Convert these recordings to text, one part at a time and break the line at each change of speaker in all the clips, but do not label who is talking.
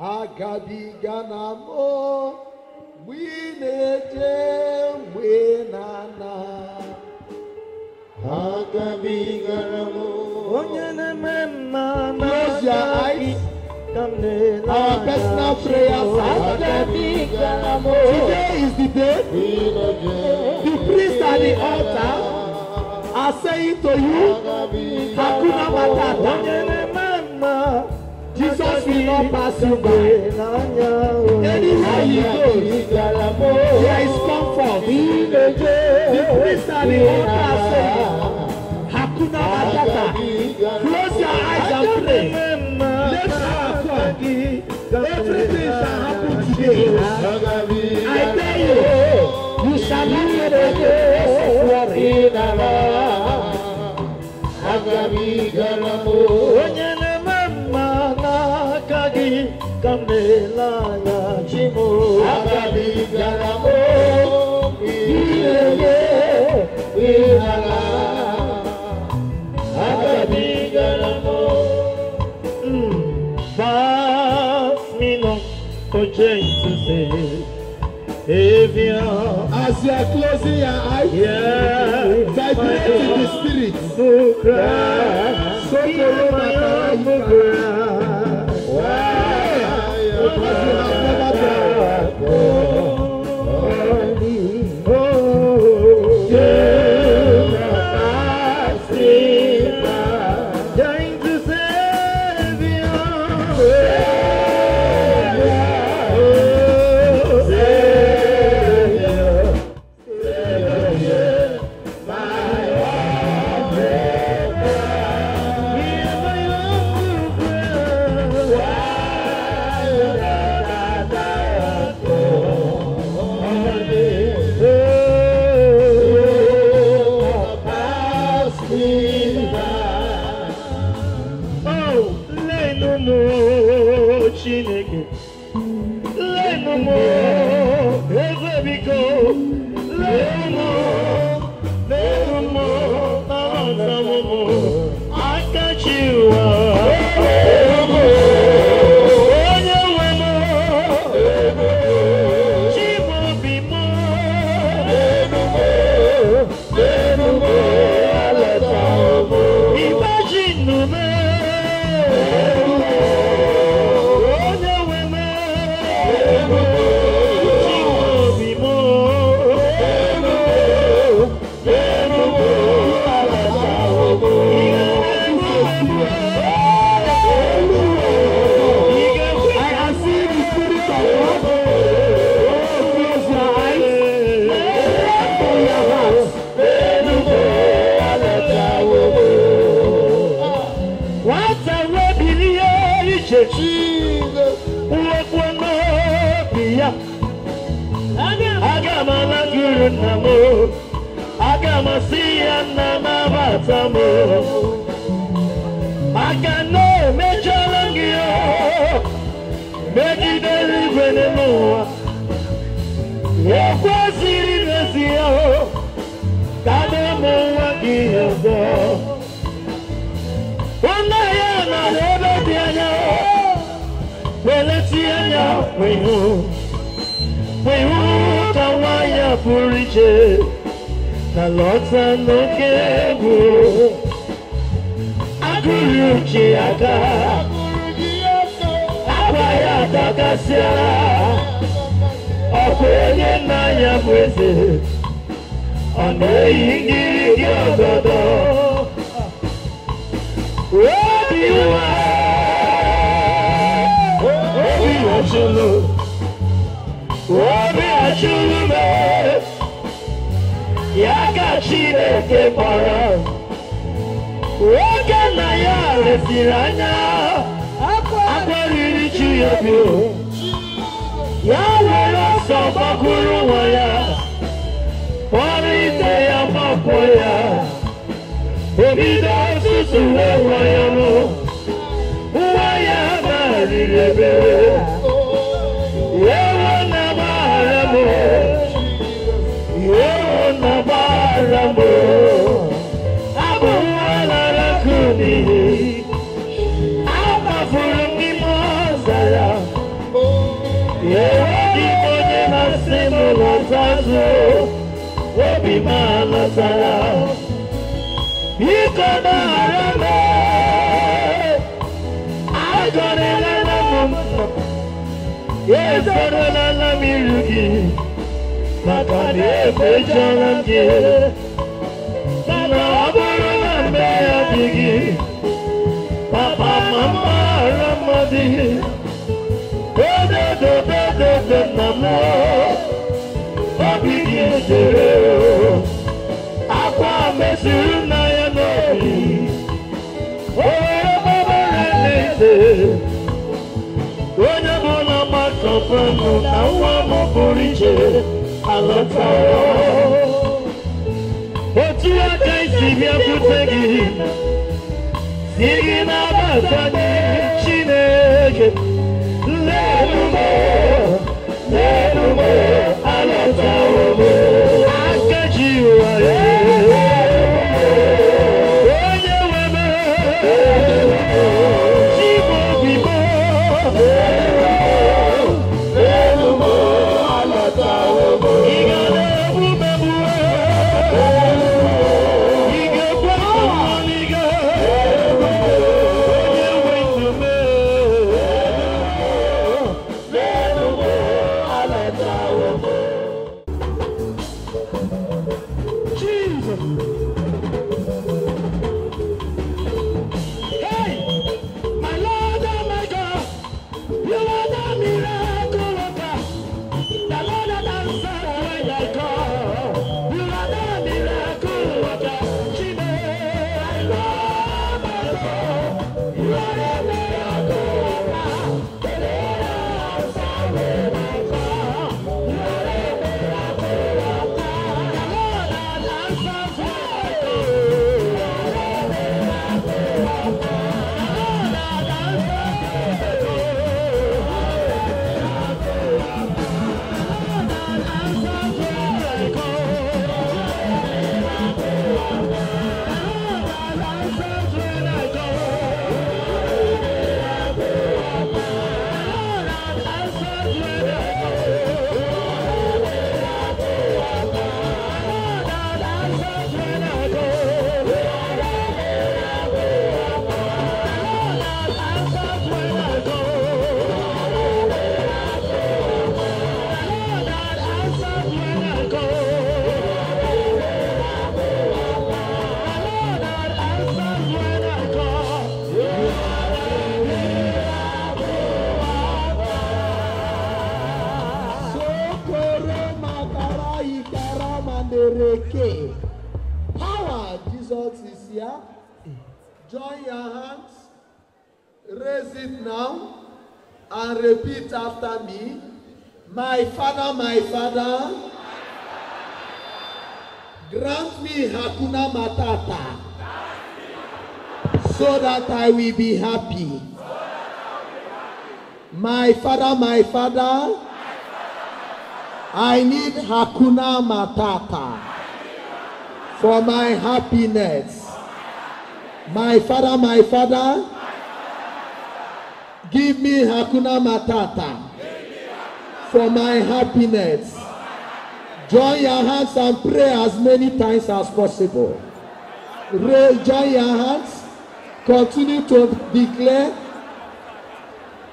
Agabiganamo, wineje, winana. Agabiganamo, close your eyes. Our personal prayers. Today is the day. The priests at the altar are saying to you, Hakuna Matata. Jesus will not pass you by. Anywhere he goes, there is comfort. The priests at the altar are saying, Hakuna Matata. Close your eyes and pray. Everything shall happen today. I tell you, you shall not get a day as you are closing your eyes, vibrate in the spirit. Imonye masimu lotazo, obi malatara. Ikona arame, agone lana mumma. Yezoro lana mirugi, makane pejalange. Nana aboro lambe adigi, papa mama ramadi. Do namo, obi yezero. Akwa mesuru na ya nobi. Oh, baba relese. Onya bona makofano na wa mo boriche alotaro. Otu aka isi bia kutegi. Sigi na basani Chineke. Lenumo alotaro. Akajiwa
Power, Jesus is here. Join your hands, raise it now, and repeat after me. My Father, grant me Hakuna Matata, so that I will be happy. My Father, I need Hakuna Matata for my happiness. My Father, give me Hakuna Matata for my happiness. Join your hands and pray as many times as possible. Join your hands. Continue to declare.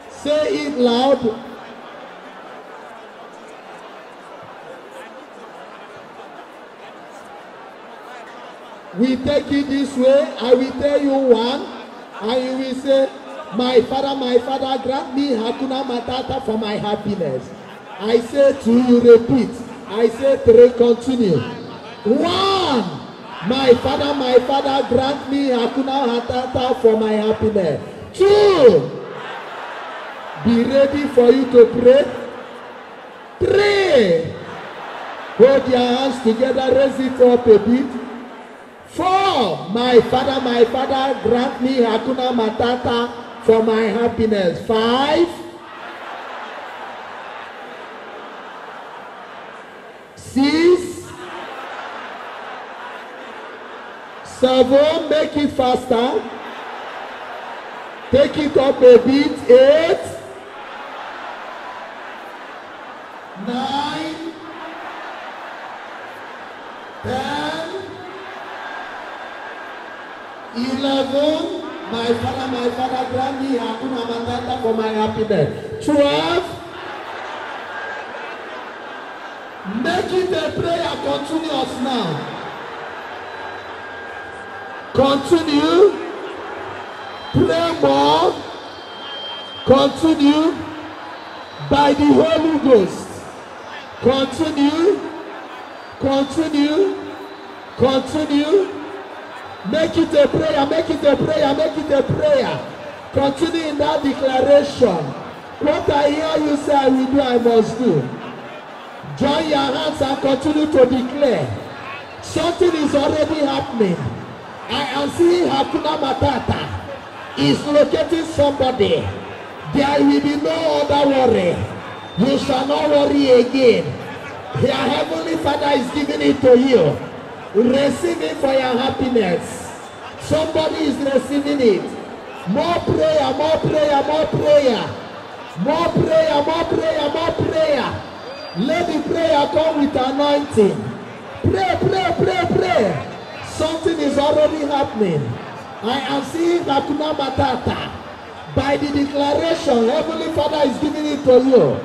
Say it loud. We take it this way. I will tell you one, and you will say, my Father, grant me Hakuna Matata for my happiness. I say two, you repeat. I say three, continue. One, my Father, grant me Hakuna Matata for my happiness. Two, be ready for you to pray. Three, hold your hands together, raise it up a bit. Four, my Father, grant me Hakuna Matata for my happiness. Five, six, seven, make it faster. Take it up a bit. 8, 9, 10, 11. My Father, grant me Hakuna Matata for my happiness. 12. Make it a prayer continuous now. Continue. Pray more. Continue. By the Holy Ghost. Continue. Continue. Continue. Make it a prayer. Make it a prayer. Make it a prayer. Continue in that declaration. What I hear you say I will do, I must do. Join your hands and continue to declare. Something is already happening. I am seeing Hakuna Matata is locating somebody. There will be no other worry. You shall not worry again. Your Heavenly Father is giving it to you. Receive it for your happiness. Somebody is receiving it. More prayer, more prayer, more prayer. More prayer, more prayer, more prayer. Let the prayer come with anointing. Pray, pray, pray, pray. Something is already happening. I am seeing Hakuna Matata. By the declaration, Heavenly Father is giving it to you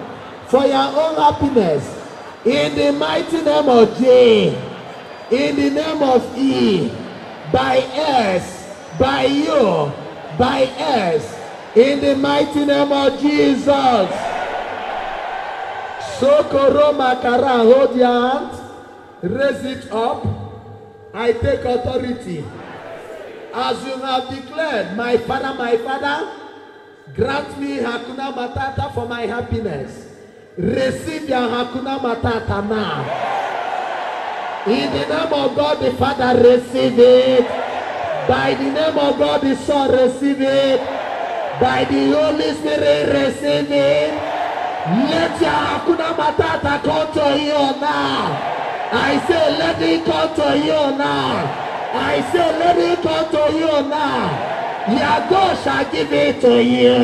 for your own happiness. In the mighty name of J, in the name of E, by S, by you, by S, in the mighty name of Jesus. Sokoro Makara, hold your hand, raise it up. I take authority. As you have declared, my Father, grant me Hakuna Matata for my happiness. Receive your Hakuna Matata now. In the name of God the Father, receive it. By the name of God the Son, receive it. By the Holy Spirit, receive it. Let your Hakuna Matata come to you now. I say, let it come to you now. I say, let it come to you now. Your God shall give it to you.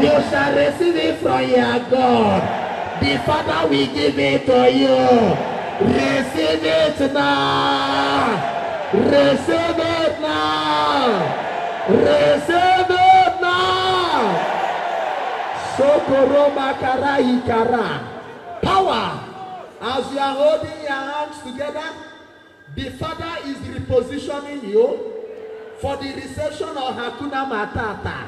You shall receive it from your God. The Father will give it to you. Receive it now. Receive it now. Receive it now. Sokoro Makara Ikara. Power. As you are holding your hands together, the Father is repositioning you for the reception of Hakuna Matata.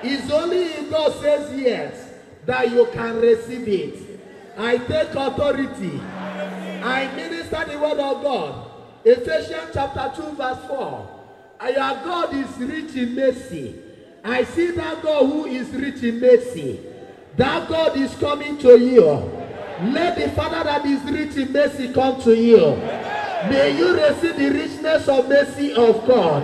It's only if God says yes that you can receive it. I take authority. I minister the word of God. Ephesians chapter 2 verse 4. Your God is rich in mercy. I see that God who is rich in mercy. That God is coming to you. Let the Father that is rich in mercy come to you. May you receive the richness of mercy of God.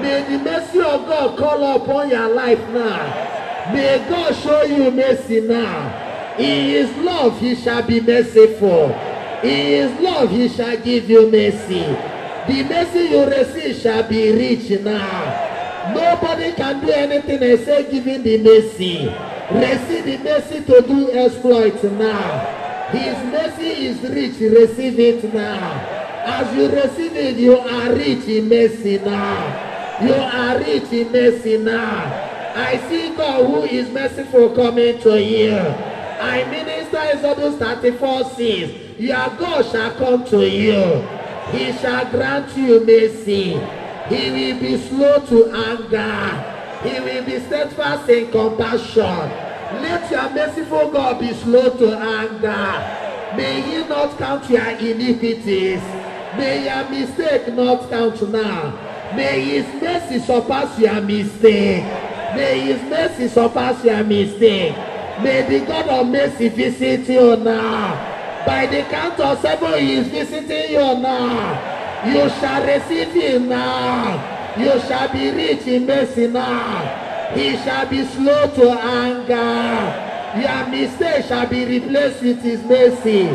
May the mercy of God call upon your life now. May God show you mercy now. In His love He shall be merciful. In His love He shall give you mercy. The mercy you receive shall be rich now. Nobody can do anything except giving the mercy. Receive the mercy to do exploits now. His mercy is rich. Receive it now. As you receive it, you are rich in mercy now. You are rich in mercy now. I see God who is merciful coming to you. I minister Exodus 34:6. Your God shall come to you. He shall grant you mercy. He will be slow to anger. He will be steadfast in compassion. Let your merciful God be slow to anger. May He not count your iniquities. May your mistake not count now. May His mercy surpass your mistake. May His mercy surpass your mistake. May the God of mercy visit you now. By the count of 7, He is visiting you now. You shall receive Him now. You shall be rich in mercy now. He shall be slow to anger. Your mistake shall be replaced with His mercy.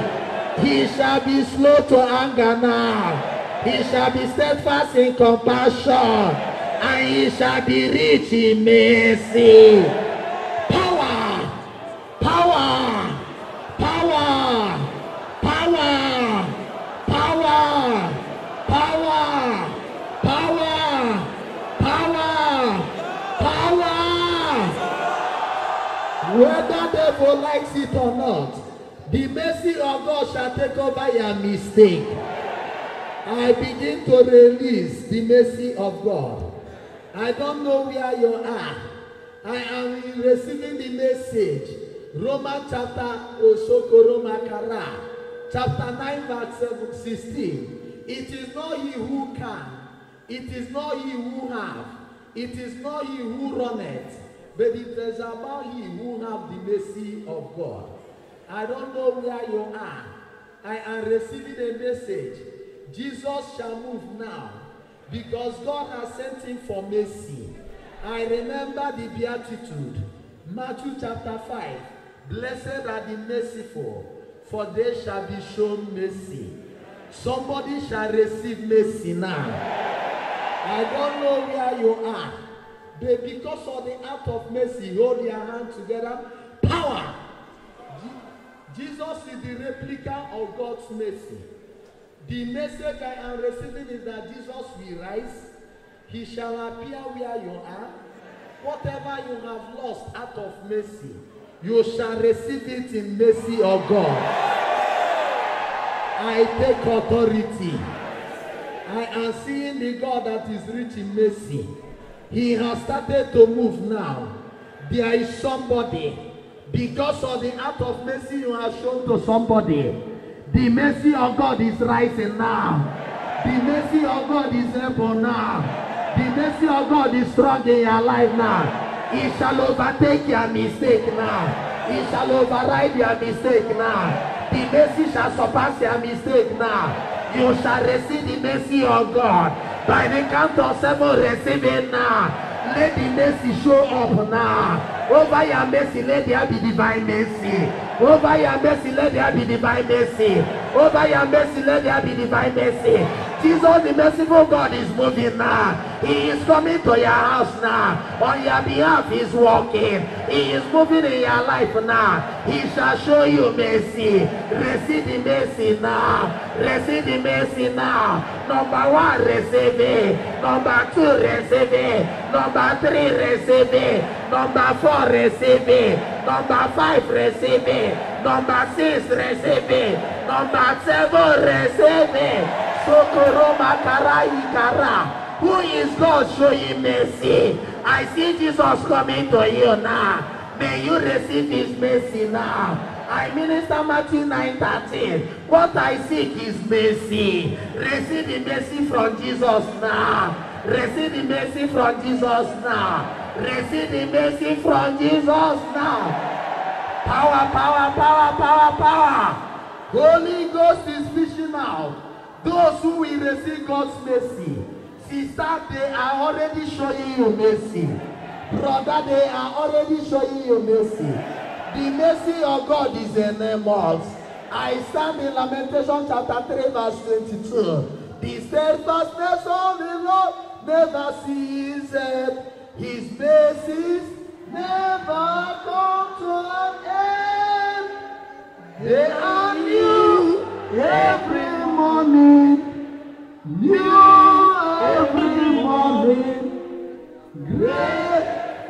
He shall be slow to anger now. He shall be steadfast in compassion. And He shall be rich in mercy. Power! Power! Power! Whether devil likes it or not, the mercy of God shall take over your mistake. I begin to release the mercy of God. I don't know where you are. I am receiving the message. Romans chapter chapter 9 verse 16. It is not he who can. It is not he who have. It is not he who runneth. But it is about he who have the mercy of God. I don't know where you are. I am receiving a message. Jesus shall move now because God has sent him for mercy. I remember the beatitude. Matthew chapter 5. Blessed are the merciful, for they shall be shown mercy. Somebody shall receive mercy now. I don't know where you are. But because of the act of mercy, hold your hand together. Power. Jesus is the replica of God's mercy. The message I am receiving is that Jesus will rise. He shall appear where you are. Whatever you have lost out of mercy, you shall receive it in mercy of God. I take authority. I am seeing the God that is rich in mercy. He has started to move now. There is somebody, because of the act of mercy you have shown to somebody, the mercy of God is rising now. The mercy of God is able now. The mercy of God is strong in your life now. It shall overtake your mistake now. It shall override your mistake now. The mercy shall surpass your mistake now. You shall receive the mercy of God. By the count of 7, receive it now. Let the mercy show up now. Over your mercy, let there be divine mercy. Over your mercy, let there be divine mercy. Over your mercy, let there be divine mercy. Jesus, the merciful God, is moving now. He is coming to your house now. On your behalf, he is walking. He is moving in your life now. He shall show you mercy. Receive the mercy now. Receive the mercy now. Number 1, receive it. Number 2, receive it. Number 3, receive it. Number 4, receive it. Number 5, receive it. Number 6, receive it. Number 7, receive it. Sokoroma Karai Kara. Who is God showing mercy? I see Jesus coming to you now. May you receive his mercy now. I minister Matthew 9:13. What I seek is mercy. Receive the mercy from Jesus now. Receive the mercy from Jesus now. Receive the mercy from Jesus now. Power, power, power, power, power. Holy Ghost is fishing out those who will receive God's mercy. Sister, they are already showing you mercy. Brother, they are already showing you mercy. The mercy of God is enormous. I stand in Lamentation chapter 3 verse 22. The steadfastness of the Lord never ceases. His mercies never come to an end. They are new every morning. New every morning. Great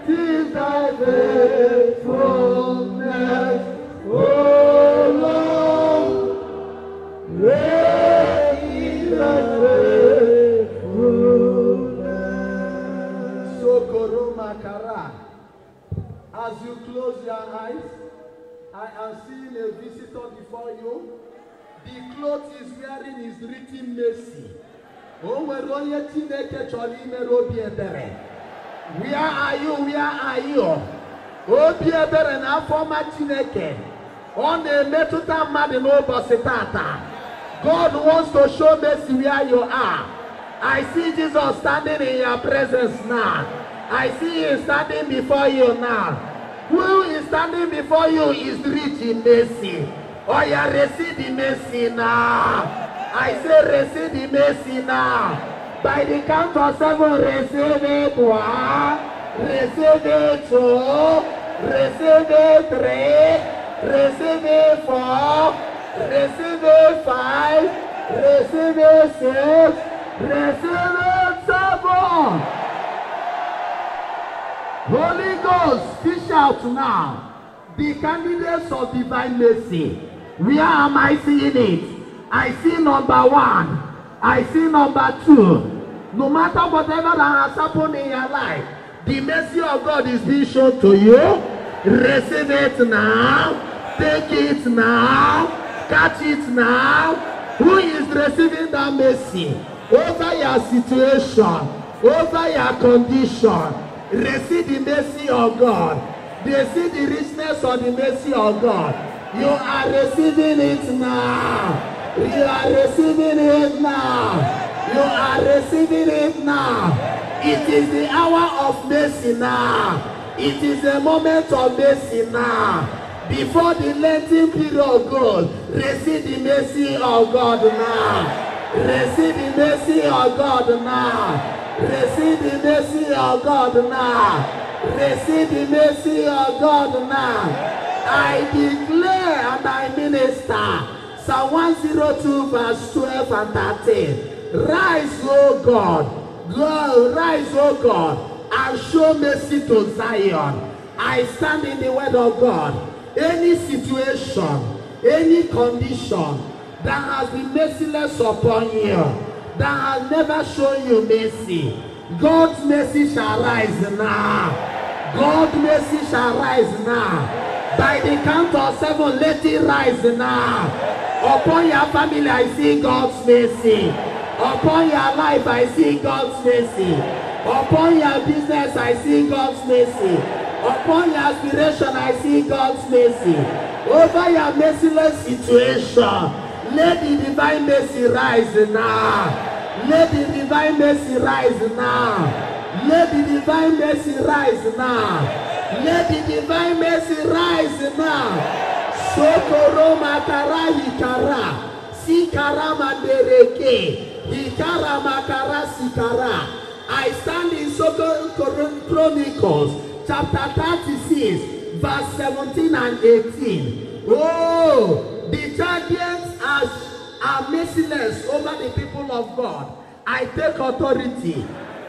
is thy faithfulness, O Lord. Great is thy faithfulness. Sokoroma Kara. As you close your eyes, I am seeing a visitor before you. The clothes he's wearing is written mercy. Where are you? Where are you? Obi ebere na afọma Chineke. Ọ na-emetụta mmadụ n'ụbọchị tata. God wants to show mercy where you are. I see Jesus standing in your presence now. I see him standing before you now. Who is standing before you is rich in mercy. Oh, you receive the mercy now. I say receive the mercy now. By the count of 7, receive it 1, receive it 2, receive it 3, receive it 4, receive it 5, receive it 6, receive it 7. Holy Ghost, fish out now.
The candidates of divine mercy. Where am I seeing it? I see number 1. I see number 2. No matter whatever that has happened in your life, the mercy of God is being shown to you. Receive it now. Take it now. Catch it now. Who is receiving that mercy? Over your situation, over your condition. Receive the mercy of God. Receive the richness of the mercy of God. You are receiving it now. You are receiving it now. You are receiving it now. It is the hour of mercy now. It is a moment of mercy now. Before the Lenten period goes, receive the mercy of God now. Receive the mercy of God now. Receive the mercy of God now. Receive the mercy of God now. I declare and I minister Psalm 102 verse 12 and 13. Rise, O God. Rise, O God, and show mercy to Zion. I stand in the word of God. Any situation, any condition that has been merciless upon you, that has never shown you mercy, God's mercy shall rise now. God's mercy shall rise now. By the count of 7, let it rise now. Upon your family, I see God's mercy. Upon your life, I see God's mercy. Upon your business, I see God's mercy. Upon your aspiration, I see God's mercy. Over your merciless situation, let the divine mercy rise now. Let the divine mercy rise now. Let the divine mercy rise now. Let the divine mercy rise now. Sokoro makara hikara. Sikara mandereke. Hikara makara sikara. I stand in Second Chronicles chapter 36 verse 17 and 18. Oh, the Chaldeans are merciless over the people of God. I take authority.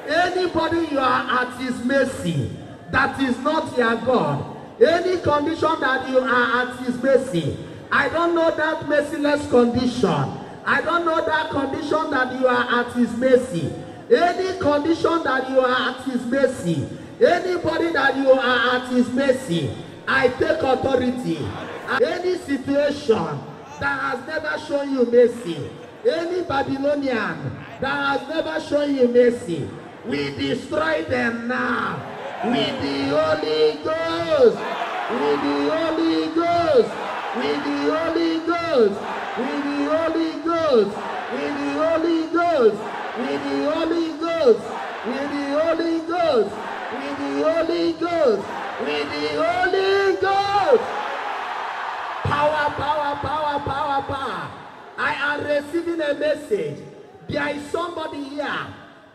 Anybody you are at his mercy, that is not your God. Any condition that you are at his mercy, I don't know that merciless condition. I don't know that condition that you are at his mercy. Any condition that you are at his mercy, anybody that you are at his mercy, I take authority. Any situation that has never shown you mercy, any Babylonian that has never shown you mercy, we destroy them now. With the Holy Ghost. With the Holy Ghost. With the Holy Ghost. With the Holy Ghost. With the Holy Ghost. With the Holy Ghost. With the Holy Ghost. With the Holy Ghost. With the Holy Ghost. Power, power, power, power, power. I am receiving a message. There is somebody here.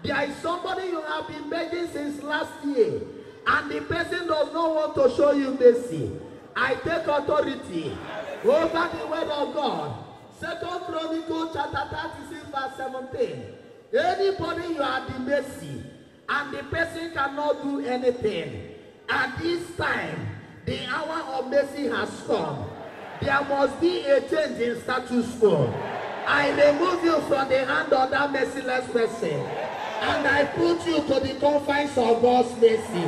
There is somebody you have been begging since last year, and the person does not want to show you mercy. I take authority over the word of God. 2 Chronicles chapter 36 verse 17. Anybody you are the mercy, and the person cannot do anything. At this time, the hour of mercy has come. There must be a change in status quo. I remove you from the hand of that merciless person. And I put you to the confines of God's mercy.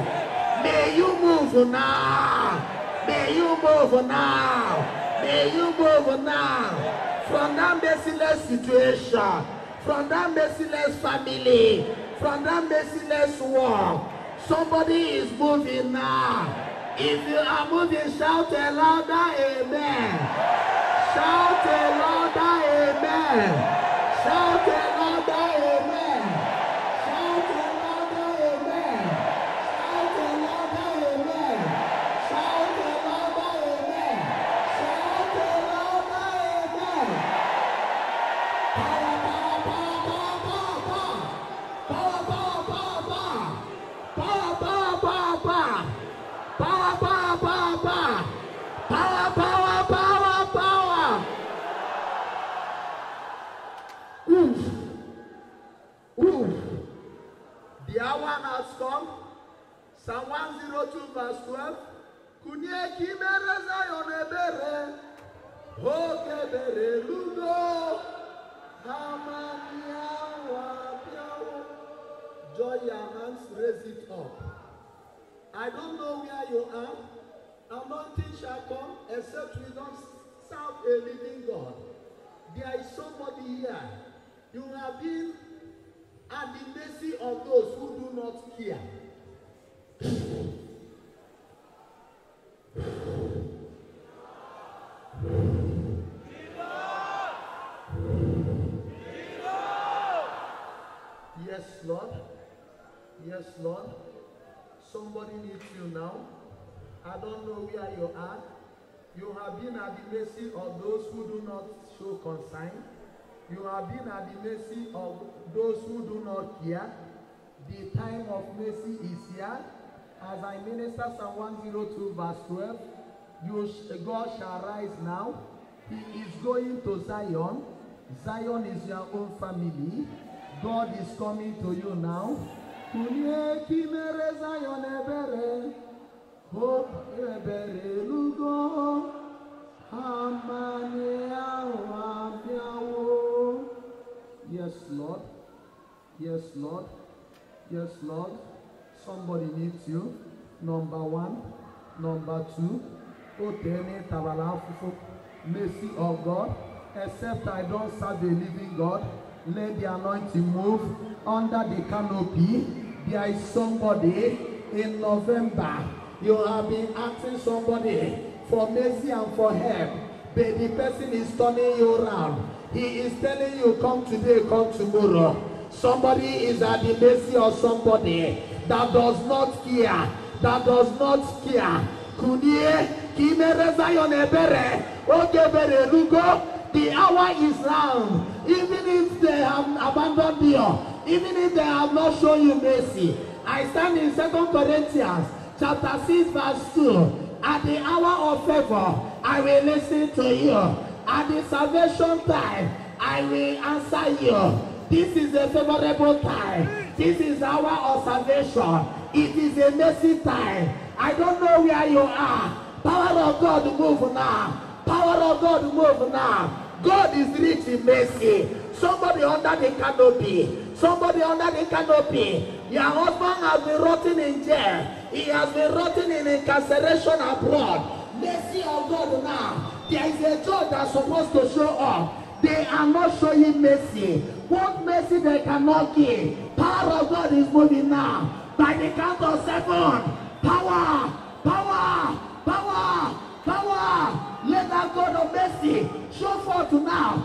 May you move now. May you move now. May you move now. From that merciless situation, from that merciless family, from that merciless war, somebody is moving now. If you are moving, shout a louder amen. Shout a louder amen. Shout a louder amen. Shout a louder amen. Shout a louder amen. Shout a louder amen. Shout a louder amen. Power, power, power, power, power, power, power, power, power, power, power, power. Power, power, power, power. Power, power, power, power. Oof. Oof. The hour has come. Psalm 102 verse 12.
Kunye kimere Zion ebere. Oke bere lugo. Hamania wapiao. Join your hands, raise it up. I don't know where you are. Anointing shall come except we don't serve a living God. There is somebody here. You have been at the mercy of those who do not care. Yes, Lord. Yes, Lord. Somebody needs you now. I don't know where you are. You have been at the mercy of those who do not show concern. You have been at the mercy of those who do not care. The time of mercy is here. As I minister Psalm 102 verse 12, God shall rise now. He is going to Zion. Zion is your own family. God is coming to you now. Kunye kimere Zion ebere. Hope ebere lugo. Hamane awabiawo. Yes, Lord. Yes, Lord. Yes, Lord. Somebody needs you. Number one. Number two. Otene tabalafufu. Mercy of God. Except I don't serve a living God. Let the anointing move under the canopy. There is somebody in November. You have been asking somebody for mercy and for help. But the person is turning you around. He is telling you, come today, come tomorrow. Somebody is at the mercy of somebody that does not care. That does not care. Kunye, kimere Zion ebere, okebere lugo. The hour is round. Even if they have abandoned you, even if they have not shown you mercy. I stand in 2 Corinthians chapter 6 verse 2. At the hour of favor, I will listen to you. At the salvation time, I will answer you. This is a favorable time. This is the hour of salvation. It is a mercy time. I don't know where you are. Power of God move now. Power of God move now. God is rich in mercy. Somebody under the canopy. Somebody under the canopy. Your husband has been rotting in jail. He has been rotting in incarceration abroad. Mercy of God now. There is a judge that's supposed to show up. They are not showing mercy. What mercy they cannot give. Power of God is moving now. By the count of 7. Power. Power. Power. Power. Let that God of mercy show forth now.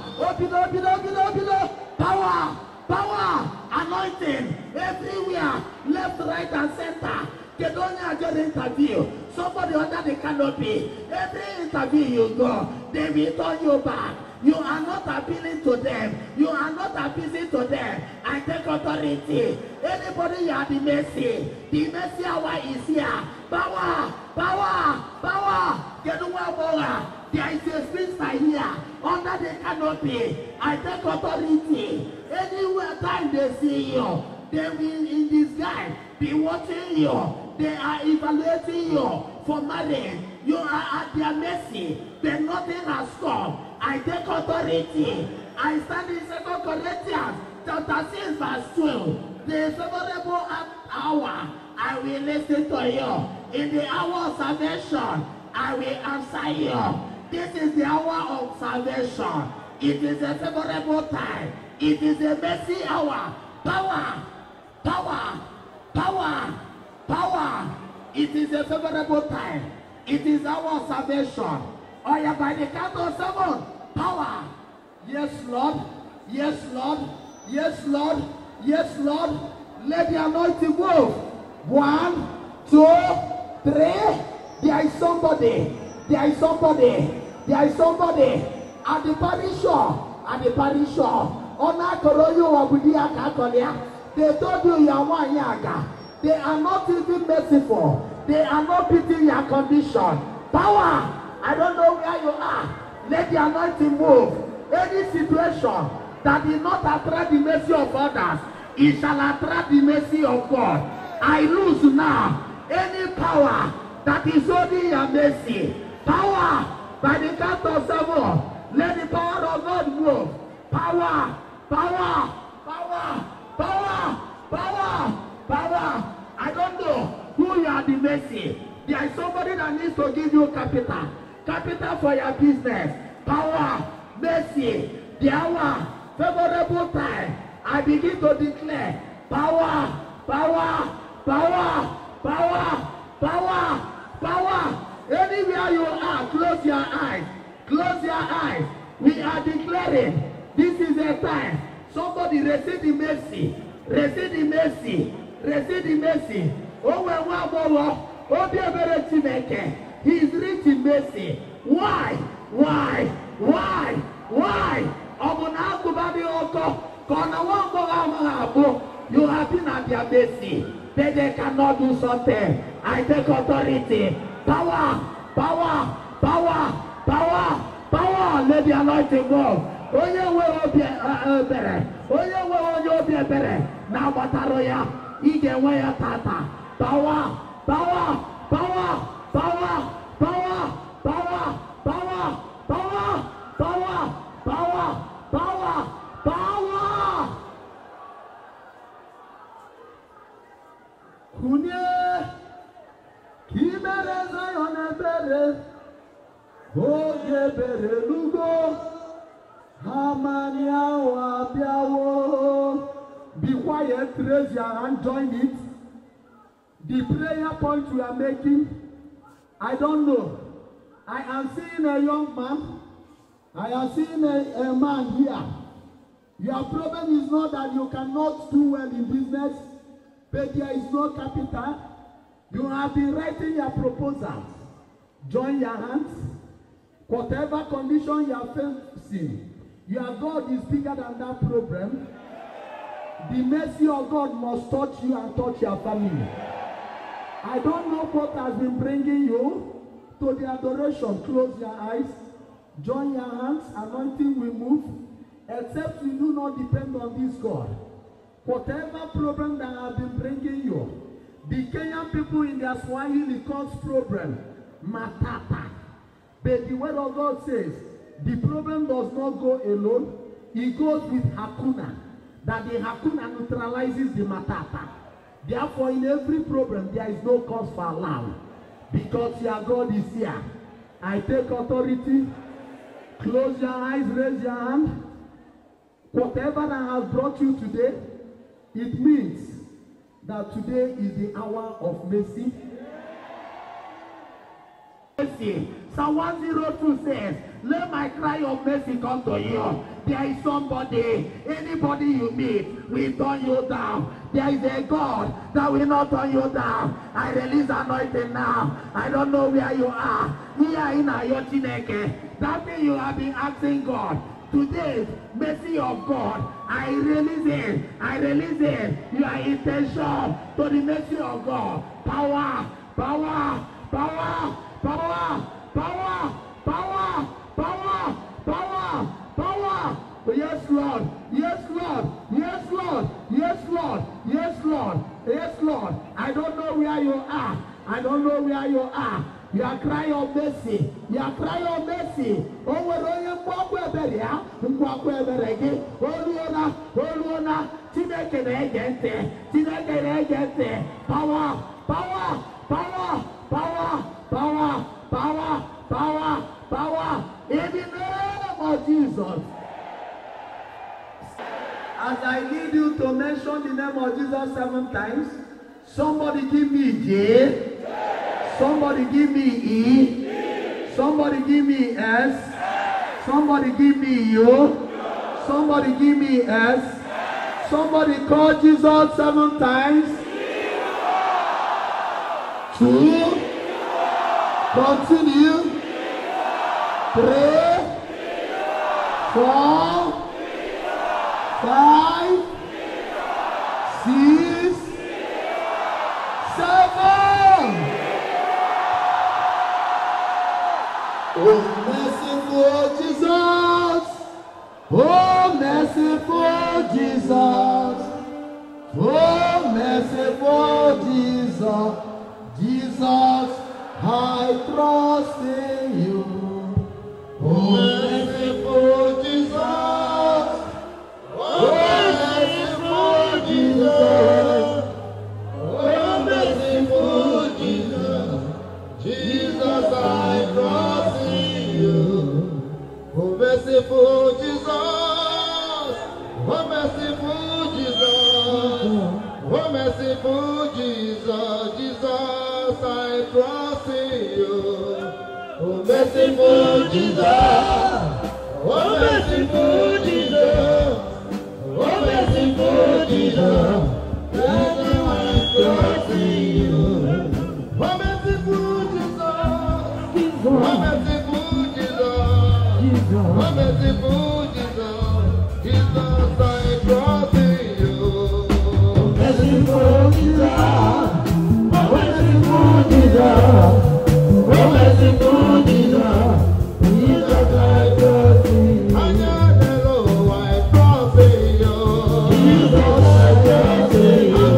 Power. Power. Anointing. Everywhere. Left, right, and center. They don't have your interview. Somebody under the canopy. Every interview you go, they will turn you back. You are not appealing to them. You are not appeasing to them. I take authority. Anybody you have the mercy. The mercy hour is here. Power. Power. Power. Get power. There is a sphinx here. Under the canopy. I take authority. Anywhere time they see you, they will in disguise be watching you. They are evaluating you for marriage. You are at their mercy. But nothing has come. I take authority. I stand in 2 Corinthians chapter 6 verse 12. The favorable hour, I will listen to you. In the hour of salvation, I will answer you. This is the hour of salvation. It is a favorable time. It is a mercy hour. Power. Power. Power. Power. It is a favorable time. It is our salvation. Oh yeah, by the count of 7. Power. Yes, Lord. Yes, Lord. Yes, Lord. Yes, Lord. Let the anointing move. 1, 2, 3. There is somebody. There is somebody. There is somebody. At the parish shore. At the parish shore. They told you you are one yaga. They are not even merciful. They are not pitying your condition. Power. I don't know where you are. Let the anointing move. Any situation that did not attract the mercy of others, it shall attract the mercy of God. I lose now. Any power
that is holding your mercy. Power by the count of 7. Let the power of God move. Power, power, power, power, power, power. I don't know who you are the mercy. There is somebody that needs to give you capital. Capital for your business. Power, mercy, the hour, favorable time. I begin to declare power, power, power, power, power, power. Anywhere you are, close your eyes. Close your eyes. We are declaring this is a time. Somebody receive the mercy. Receive the mercy. Receive the mercy. Oh, he is rich in mercy. Why? Why? Why? Why? You have been at their mercy. They cannot do something. I take authority. Power, power, power, power, power. Let the anointing go. Oh, yeah, will be better. Oh, yeah, will be better. Now, Bataroya, Igewaya Tata. Power, power, power, power, power, power, power, power, power, power, power, power. Kunye, Kimere Zion Ebere, Oye Bere Lugo, Hamania Wabiawo. Be quiet, raise your hand, join it. The prayer point we are making, I don't know. I am seeing a young man. I am seeing a man here. Your problem is not that you cannot do well in business, but there is no capital. You have been writing your proposals. Join your hands. Whatever condition you are facing, your God is bigger than that problem. The mercy of God must touch you and touch your family. I don't know what has been bringing you to the adoration. Close your eyes. Join your hands. Anointing will move. Except you do not depend on this God. Whatever problem that has been bringing you, the Kenyan people in their Swahili calls problem matata. But the word of God says the problem does not go alone. It goes with hakuna. That the hakuna neutralizes the matata. Therefore, in every problem, there is no cause for alarm. Because your God is here. I take authority. Close your eyes, raise your hand. Whatever that has brought you today, it means that today is the hour of mercy. Mercy. Psalm 102 says, let my cry of mercy come to you. There is somebody, anybody you meet will turn you down. There is a God that will not turn you down. I release anointing now. I don't know where you are. Here in Ayochineke, that thing you have been asking God. Today's mercy of God, I release it. I release it. Your intention to the mercy of God. Power, power, power, power, power, power, power, power, power. Yes, Lord. Yes, Lord. Yes, Lord. Yes, Lord. Yes, Lord. Yes, Lord. I don't know where you are. I don't know where you are. You are crying of mercy. You are crying of mercy. Oh, we're going to walk with the area. We walk with the reggae. Oh, Luna. Oh, Luna. Tineke regente. Tineke regente. Power. Power. Power. Power. Power. Power. Power. Power. In the name of Jesus. As I need you to mention the name of Jesus 7 times, somebody give me J. Somebody give me E. Somebody give me S. Somebody give me U. Somebody give me S. Somebody call Jesus 7 times. 2. Continue. 3. 4. 5. 6. 7. Oh, merciful Jesus. Oh, merciful Jesus. Oh, merciful Jesus. Jesus, Jesus. Oh, merciful Jesus. Oh, merciful Jesus. Everyone trust in you. Oh, merciful Jesus. Oh, merciful Jesus. Oh, merciful Jesus. Jesus, I trust in you. Oh, merciful Jesus. Oh, merciful Jesus. Oh, merciful Jesus. Jesus, I trust in you. I know I trust in you. Jesus, I trust in you.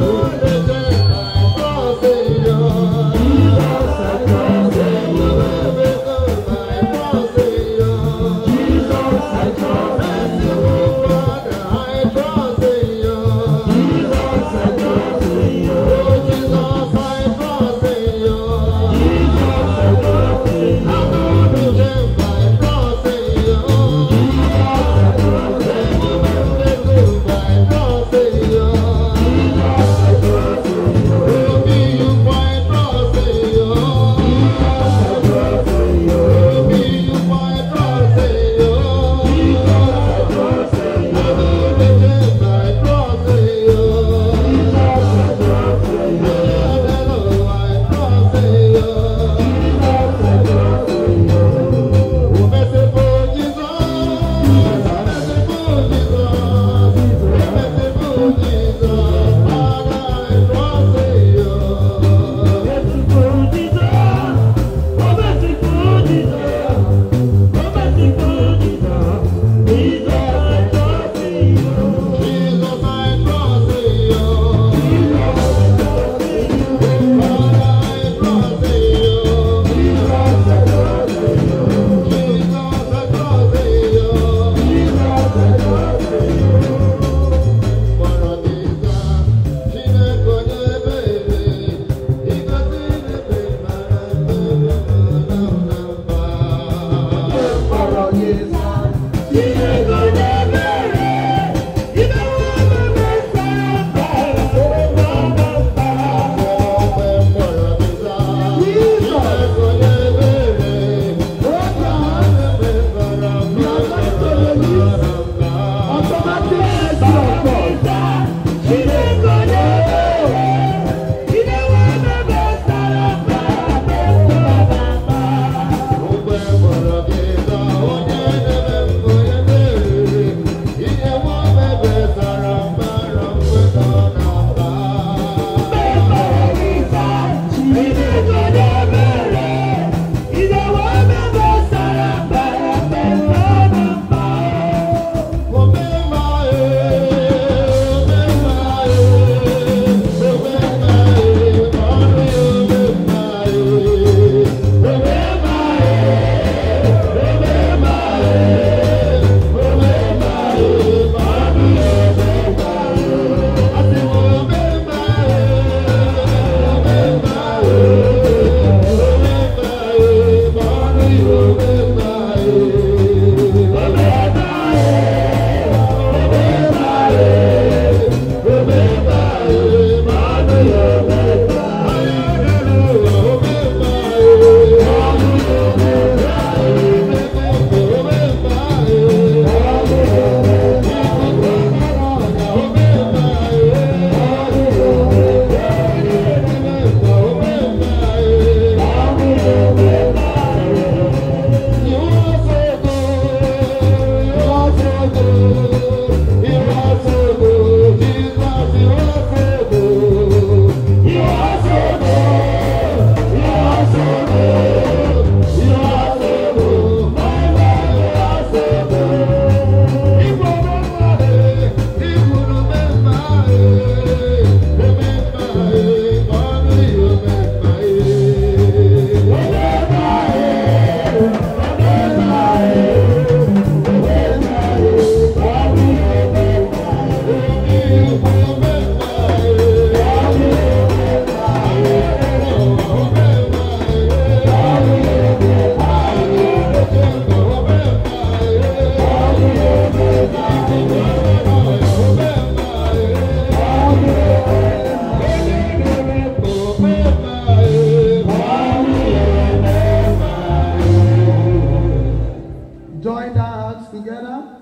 together.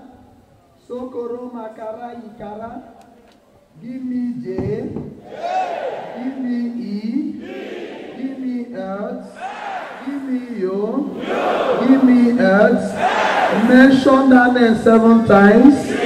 Sokoro makara ikara. Give me J. Give me E. Give me X. Give me yo. Give me X. Mention that name 7 times.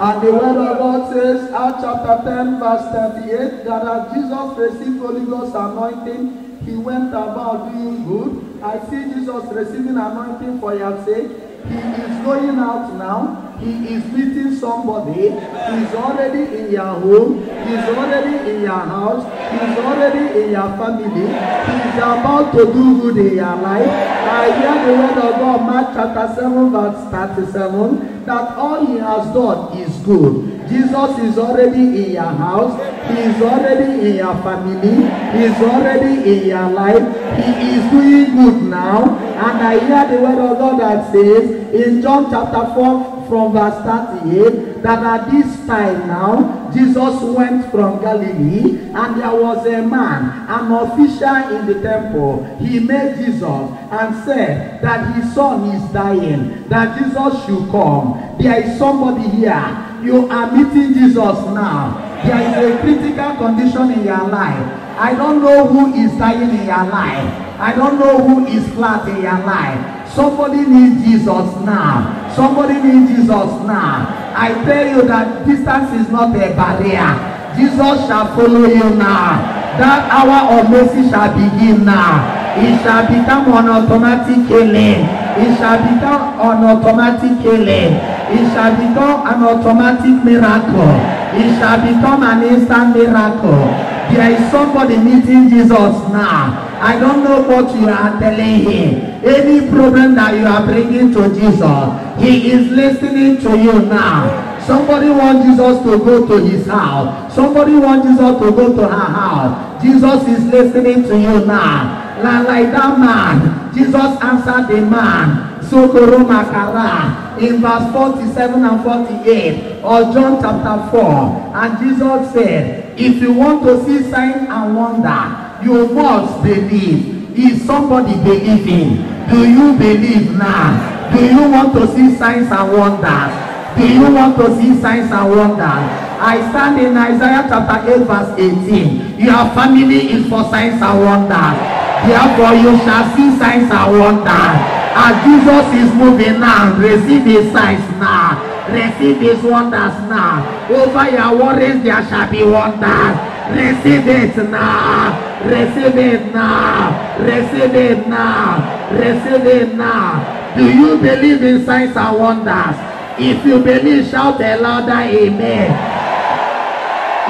And the word of God says, Acts chapter 10, verse 38, that as Jesus received Holy Ghost anointing, he went about doing good. I see Jesus receiving anointing for your sake. He is going out now. He is meeting somebody. He's already in your home. He's already in your house. He's already in your family. He's about to do good in your life. I hear the word of God, Mark chapter 7, verse 37, that all he has done is good. Jesus is already in your house. He is already in your family. He is already in your life. He is doing good now. And I hear the word of God that says in John chapter 4 from verse 38 that at this time now Jesus went from Galilee and there was a man, an official in the temple. He met Jesus and said that his son is dying, that Jesus should come. There is somebody here. You are meeting Jesus now. There is a critical condition in your life. I don't know who is dying in your life. I don't know who is flat in your life. Somebody needs Jesus now. Somebody needs Jesus now. I tell you that distance is not a barrier. Jesus shall follow you now. That hour of mercy shall begin now. It shall become an automatic healing. It shall become an automatic healing. It shall become an automatic miracle. It shall become an instant miracle. There is somebody meeting Jesus now. I don't know what you are telling him. Any problem that you are bringing to Jesus, he is listening to you now. Somebody wants Jesus to go to his house. Somebody wants Jesus to go to her house. Jesus is listening to you now. Like that man, Jesus answered the man. Sokoro makara in verse 47 and 48 of John chapter 4. And Jesus said, if you want to see signs and wonder, you must believe. Is somebody believing? Do you believe now? Do you want to see signs and wonders? Do you want to see signs and wonders? I stand in Isaiah chapter 8 verse 18. Your family is for signs and wonders. Therefore you shall see signs and wonders. As Jesus is moving now, receive his signs now. Receive his wonders now. Over your worries there shall be wonders. Receive it now. Receive it now. Receive it now. Receive it now. Do you believe in signs and wonders? If you believe, shout a louder amen.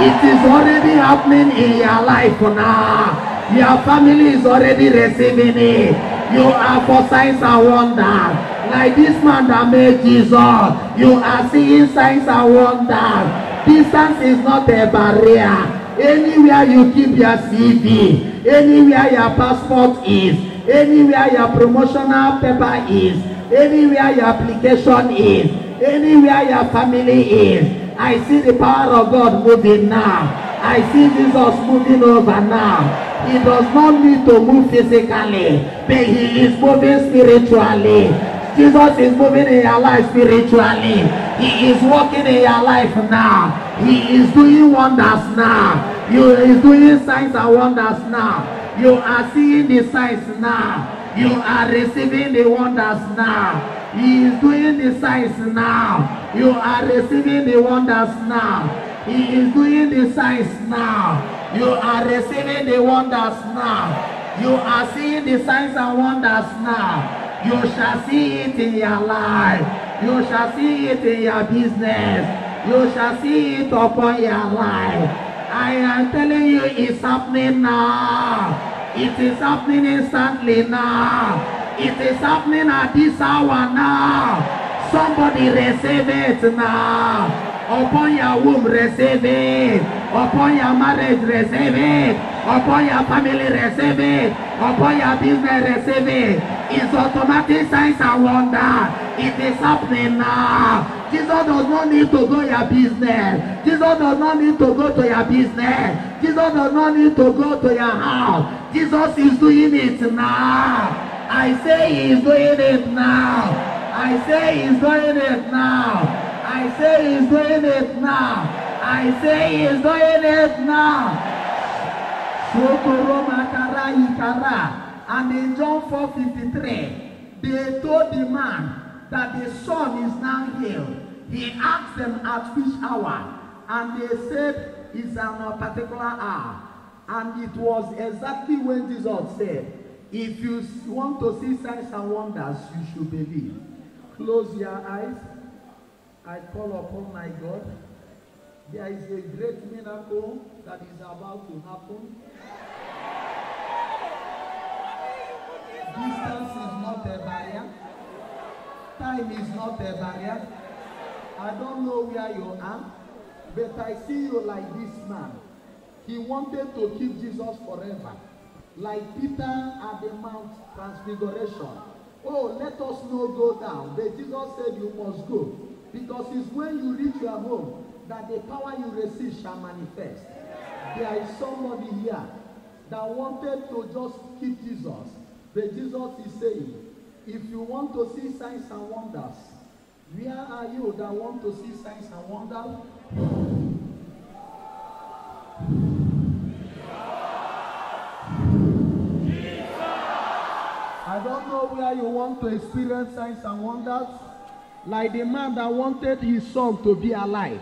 It is already happening in your life now. Your family is already receiving it. You are for signs and wonders. Like this man that made Jesus, you are seeing signs and wonders. Distance is not a barrier. Anywhere you keep your CV, anywhere your passport is, anywhere your promotional paper is, anywhere your application is, anywhere your family is, I see the power of God moving now. I see Jesus moving over now. He does not need to move physically, but he is moving spiritually. Jesus is moving in your life spiritually. He is working in your life now. He is doing wonders now. You is doing signs and wonders now. You are seeing the signs now. You are receiving the wonders now. He is doing the signs now. You are receiving the wonders now. He is doing the signs now. You are receiving the wonders now. You are seeing the signs and wonders now. You shall see it in your life. You shall see it in your business. You shall see it upon your life. I am telling you, it's happening now. It is happening instantly now. It is happening at this hour now. Somebody receive it now. Upon your womb, receive it. Upon your marriage, receive it.
Upon your family, receive it. Upon your business, receive it. It's automatic signs and wonder. It is happening now. Jesus does not need to go your business. Jesus does not need to go to your business. Jesus does not need to go to your house. Jesus is doing it now. I say he is doing it now. I say he is doing it now. I say he is doing it now. I say he is doing it now. And in John 4:53, they told the man that the son is now healed. He asked them at which hour, and they said it's on a particular hour. And it was exactly when Jesus said, if you want to see signs and wonders, you should believe. Close your eyes. I call upon my God. There is a great miracle that is about to happen. Distance is not a barrier. Time is not a barrier. I don't know where you are, but I see you like this man. He wanted to keep Jesus forever. Like Peter at the Mount Transfiguration. Oh, let us not go down. But Jesus said you must go. Because it's when you reach your home that the power you receive shall manifest. There is somebody here that wanted to just keep Jesus. But Jesus is saying, if you want to see signs and wonders, where are you that want to see signs and wonders? I don't know where you want to experience signs and wonders. Like the man that wanted his son to be alive.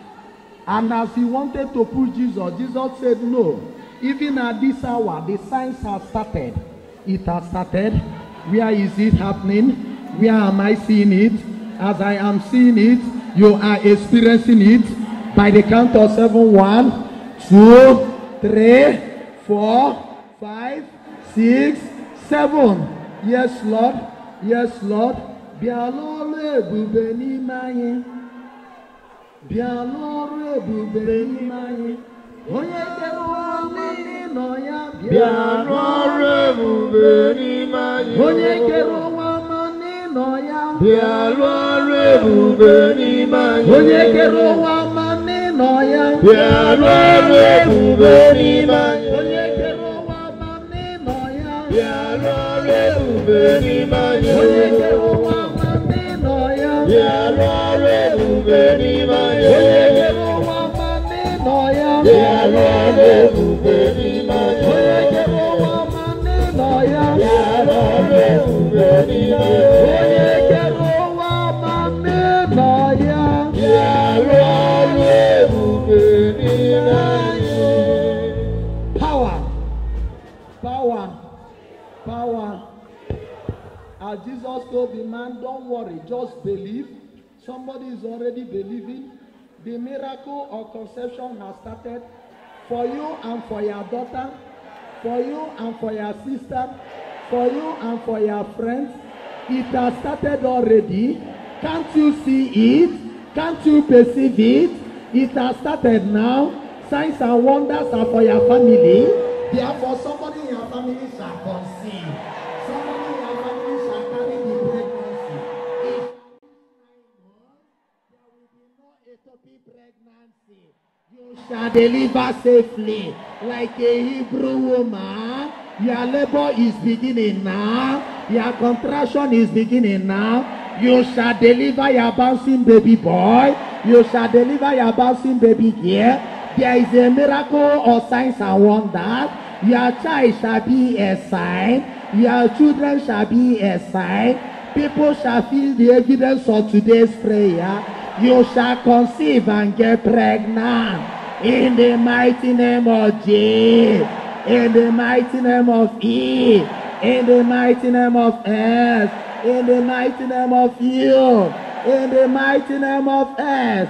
And as he wanted to push Jesus, Jesus said no. Even at this hour, the signs have started. It has started. Where is it happening? Where am I seeing it? As I am seeing it, you are experiencing it. By the count of 7, 1, 2, 3, 4, 5, 6, 7. Yes, Lord. Yes, Lord. Bialore bubeni maye. Bialore bubeni maye. Onye keruwa mani noya.
Bialore bubeni maye.
Onye keruwa mani noya.
Bialore bubeni maye.
Onye keruwa mani noya.
Bialore bubeni maye.
Onye keruwa mani noya.
Bialore bubeni maye.
Onye keruwa mani noya.
Bialore bubeni maye.
Onye keruwa mani noya.
Bialore bubeni maye.
Onye keruwa mani noya.
Bialore bubeni maye.
Onye keruwa mani noya.
Bialore bubeni maye.
Power. Power. Power. As Jesus told the man, don't worry, just believe. Somebody is already believing. The miracle of conception has started for you and for your daughter, for you and for your sister, for you and for your friends. It has started already. Can't you see it? Can't you perceive it? It has started now. Signs and wonders are for your family. Therefore, somebody in your family shall conceive. Somebody in your family shall carry the pregnancy. If there will be no ectopic pregnancy, you shall deliver safely like a Hebrew woman. Your labor is beginning now. Your contraction is beginning now. You shall deliver your bouncing baby boy. You shall deliver your bouncing baby girl. There is a miracle of signs and wonders. Your child shall be a sign. Your children shall be a sign. People shall feel the evidence of today's prayer. You shall conceive and get pregnant. In the mighty name of Jesus. In the mighty name of E. In the mighty name of S. In the mighty name of U. In the mighty name of S.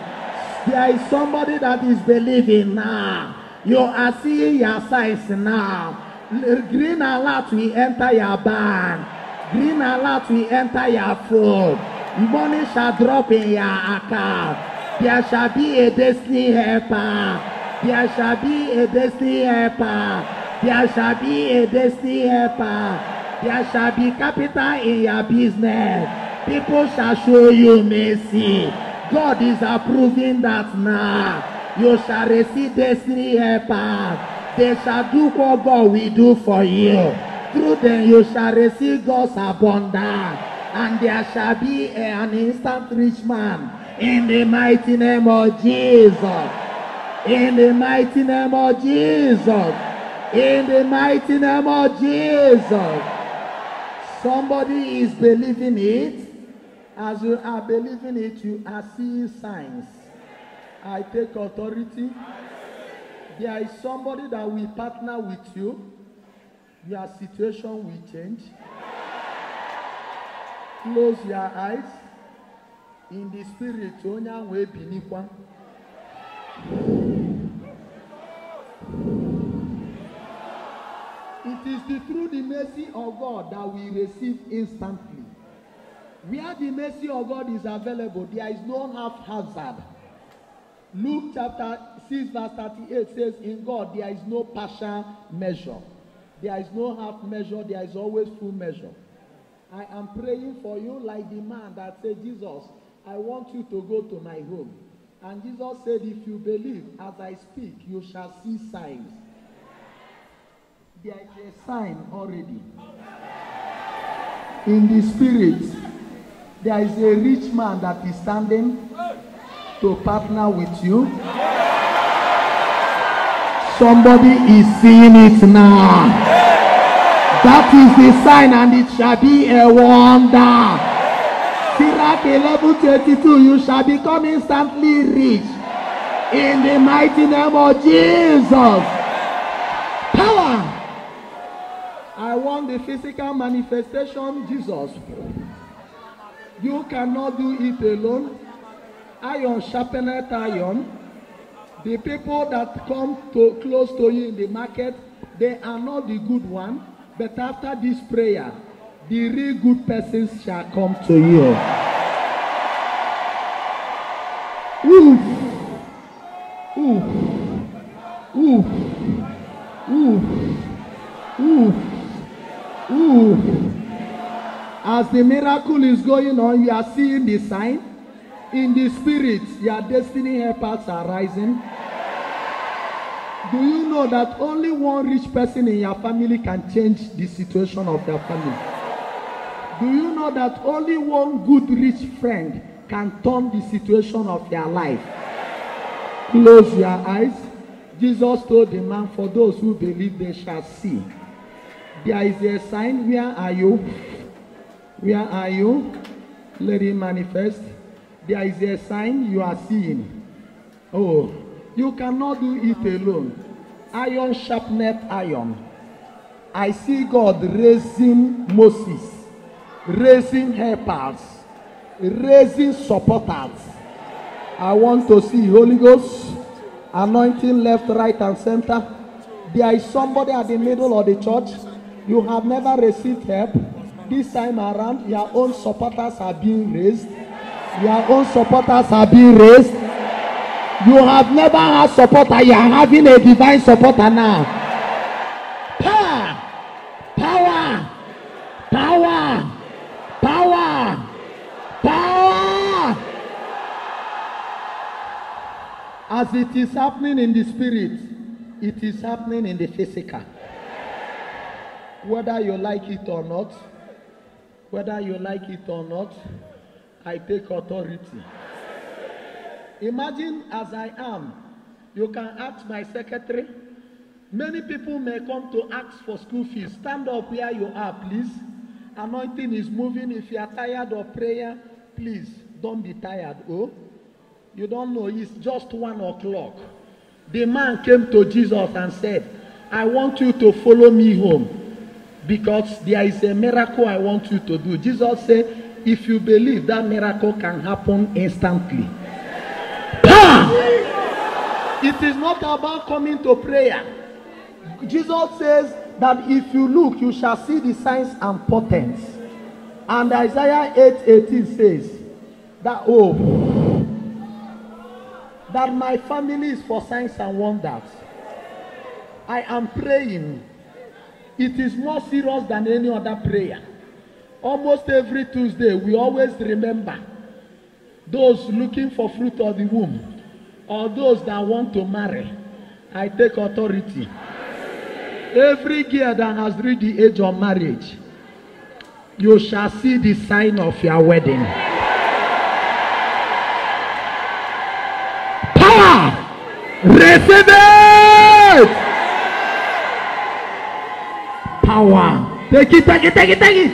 There is somebody that is believing now. You are seeing your signs now. Green alert will enter your bank. Green alert will enter your food. Money shall drop in your account. There shall be a destiny helper. There shall be a destiny helper. There shall be a destiny helper. There shall be capital in your business. People shall show you mercy. God is approving that now. You shall receive destiny helpers. They shall do what God will do for you. Through them you shall receive God's abundance. And there shall be an instant rich man. In the mighty name of Jesus. In the mighty name of Jesus. In the mighty name of Jesus. Somebody is believing it. As you are believing it, you are seeing signs. I take authority. There is somebody that will partner with you. Your situation will change. Close your eyes. In the spirit, Onya we binikwa. It is through the mercy of God that we receive instantly. Where the mercy of God is available, there is no haphazard. Luke chapter 6 verse 38 says, in God there is no partial measure. There is no half measure, there is always full measure. I am praying for you like the man that said, Jesus, I want you to go to my home. And Jesus said, if you believe, as I speak, you shall see signs. There is a sign already. In the spirit, there is a rich man that is standing to partner with you. Somebody is seeing it now. That is the sign, and it shall be a wonder. Sirach 11:22, you shall become instantly rich. In the mighty name of Jesus. Power. I want the physical manifestation, Jesus. You cannot do it alone. Iron sharpeneth iron. The people that come close to you in the market, they are not the good one. But after this prayer, the real good persons shall come to you. Ooh. Ooh. Ooh. Ooh. Ooh. Ooh. As the miracle is going on, you are seeing the sign. In the spirit, your destiny helpers are rising. Do you know that only one rich person in your family can change the situation of your family? Do you know that only one good rich friend can turn the situation of your life? Close your eyes. Jesus told the man, for those who believe they shall see. There is a sign. Where are you? Where are you? Let it manifest. There is a sign you are seeing. Oh, you cannot do it alone. Iron sharpeneth iron. I see God raising Moses, raising helpers, raising supporters. I want to see Holy Ghost anointing left, right, and center. There is somebody at the middle of the church. You have never received help. This time around, your own supporters are being raised. Your own supporters are being raised. You have never had supporter. You are having a divine supporter now. Power! Power! Power! Power! Power! As it is happening in the spirit, it is happening in the physical. Whether you like it or not, whether you like it or not, I take authority. Imagine as I am, you can ask my secretary. Many people may come to ask for school fees. Stand up where you are, please. Anointing is moving. If you are tired of prayer, please don't be tired. Oh, you don't know, it's just 1 o'clock. The man came to Jesus and said, I want you to follow me home because there is a miracle I want you to do. Jesus said, if you believe, that miracle can happen instantly. It is not about coming to prayer. Jesus says that if you look, you shall see the signs and portents. And Isaiah 8:18 says that, oh, that my family is for signs and wonders. I am praying. It is more serious than any other prayer. Almost every Tuesday, we always remember those looking for fruit of the womb or those that want to marry. I take authority. Every girl that has reached the age of marriage, you shall see the sign of your wedding. Power! Receive it! Power! Take it, take it, take it, take it!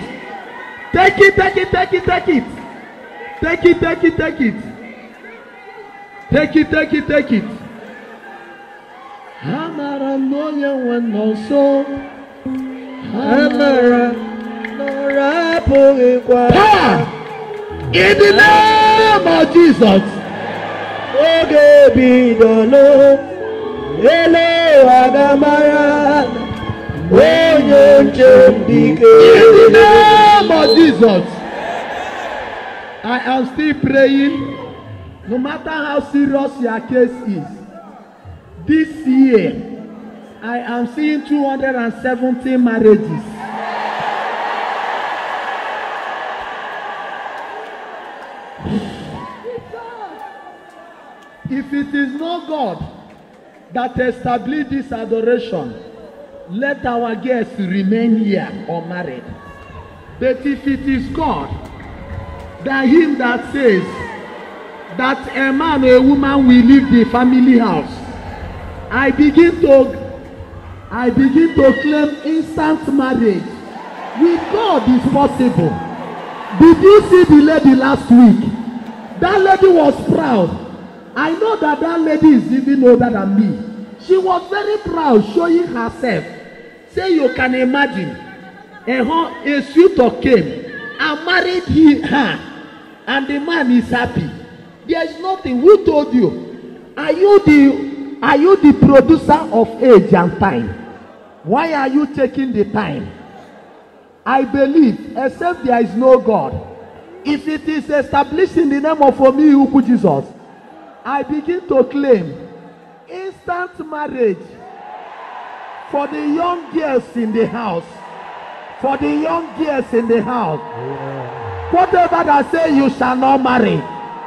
Take it, take it, take it, take it! Take it, take it, take it! Take it, take it, take it! Hamara no yewen no so. Hamara no rapo ekwa. Power! In the name of Jesus. Oge bidolo. Ele agamara. In the name of Jesus. I am still praying. No matter how serious your case is. This year, I am seeing 270 marriages. If it is not God that established this adoration, let our guests remain here unmarried. But if it is God, then him that says that a man or a woman will leave the family house, I begin to claim instant marriage. With God is possible. Did you see the lady last week? That lady was proud. I know that lady is even older than me. She was very proud, showing herself. Say you can imagine, a suitor came and married her, and the man is happy. There is nothing. Who told you? Are you the producer of age and time? Why are you taking the time? I believe, except there is no God, if it is established in the name of Omi Jesus, I begin to claim instant marriage for the young girls in the house. For the young girls in the house. Whatever that say you shall not marry,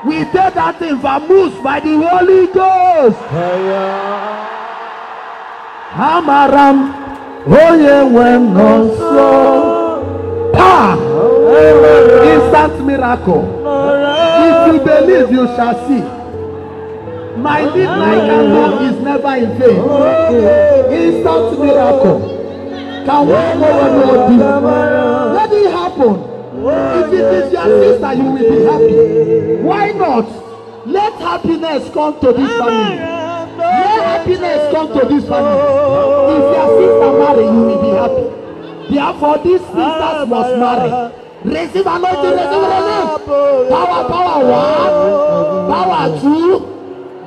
we take that thing vamoose by the Holy Ghost. Hamaram, oye when no so. Instant miracle. If you believe, you shall see. My midnight candle is never in vain. Instant miracle. Can one more do? Let it happen. If it is your sister, you will be happy. Why not? Let happiness come to this family. Let happiness come to this family. If your sister marry, you will be happy. Therefore, these sisters must marry. Receive anointing, receive anointing. Power, power one. Power two.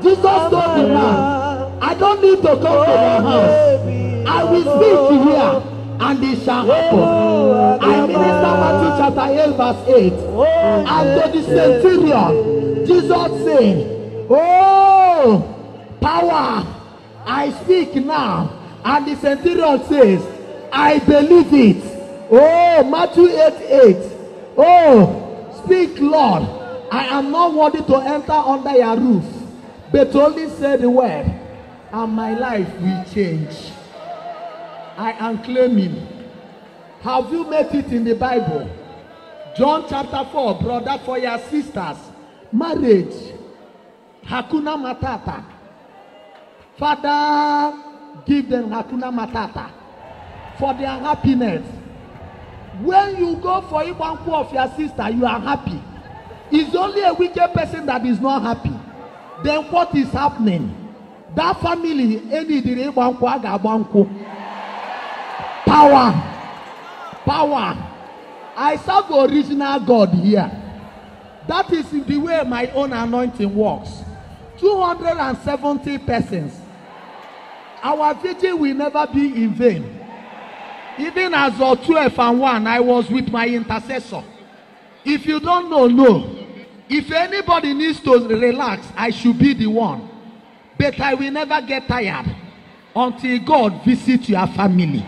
Jesus told the man, I don't need to come to your house. I will speak here, and it shall happen. I minister Matthew chapter 8 verse 8. And to the centurion, Jesus said, oh, power, I speak now. And the centurion says, I believe it. Oh, Matthew 8:8. Oh, speak, Lord. I am not worthy to enter under your roof, but only say the word, and my life will change. I am claiming. Have you met it in the Bible? John chapter 4, brother, for your sisters. Marriage. Hakuna Matata. Father, give them Hakuna Matata for their happiness. When you go for Ibanku of your sister, you are happy. It's only a wicked person that is not happy. Then what is happening? That family, any power. Power. I serve the original God here. That is the way my own anointing works. 270 persons. Our vigil will never be in vain. Even as of 12 and 1, I was with my intercessor. If you don't know, no. If anybody needs to relax, I should be the one. But I will never get tired until God visits your family.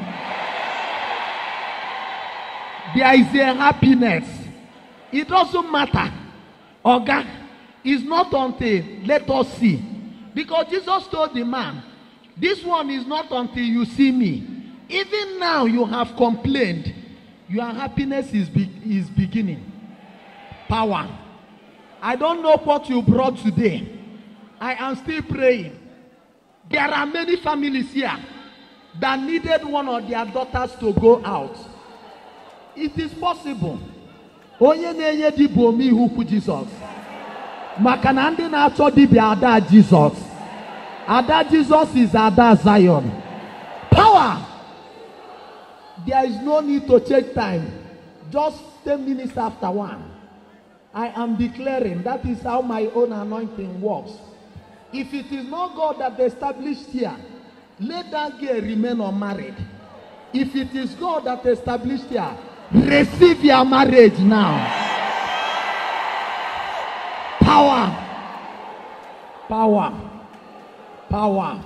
There is a happiness. It doesn't matter. Oga, it's not until let us see. Because Jesus told the man, this one is not until you see me. Even now you have complained. Your happiness is beginning. Power. I don't know what you brought today. I am still praying. There are many families here that needed one of their daughters to go out. It is possible. Onye na-enye dibia omeihu ukwu Jesus. Maka na ndị na-achọ dibia ada Jesus. Ada Jesus is Ada Zion. Power. There is no need to take time. Just 10 minutes after 1. I am declaring that is how my own anointing works. If it is not God that established here, let that girl remain unmarried. If it is God that established here, receive your marriage now. Power. Power. Power.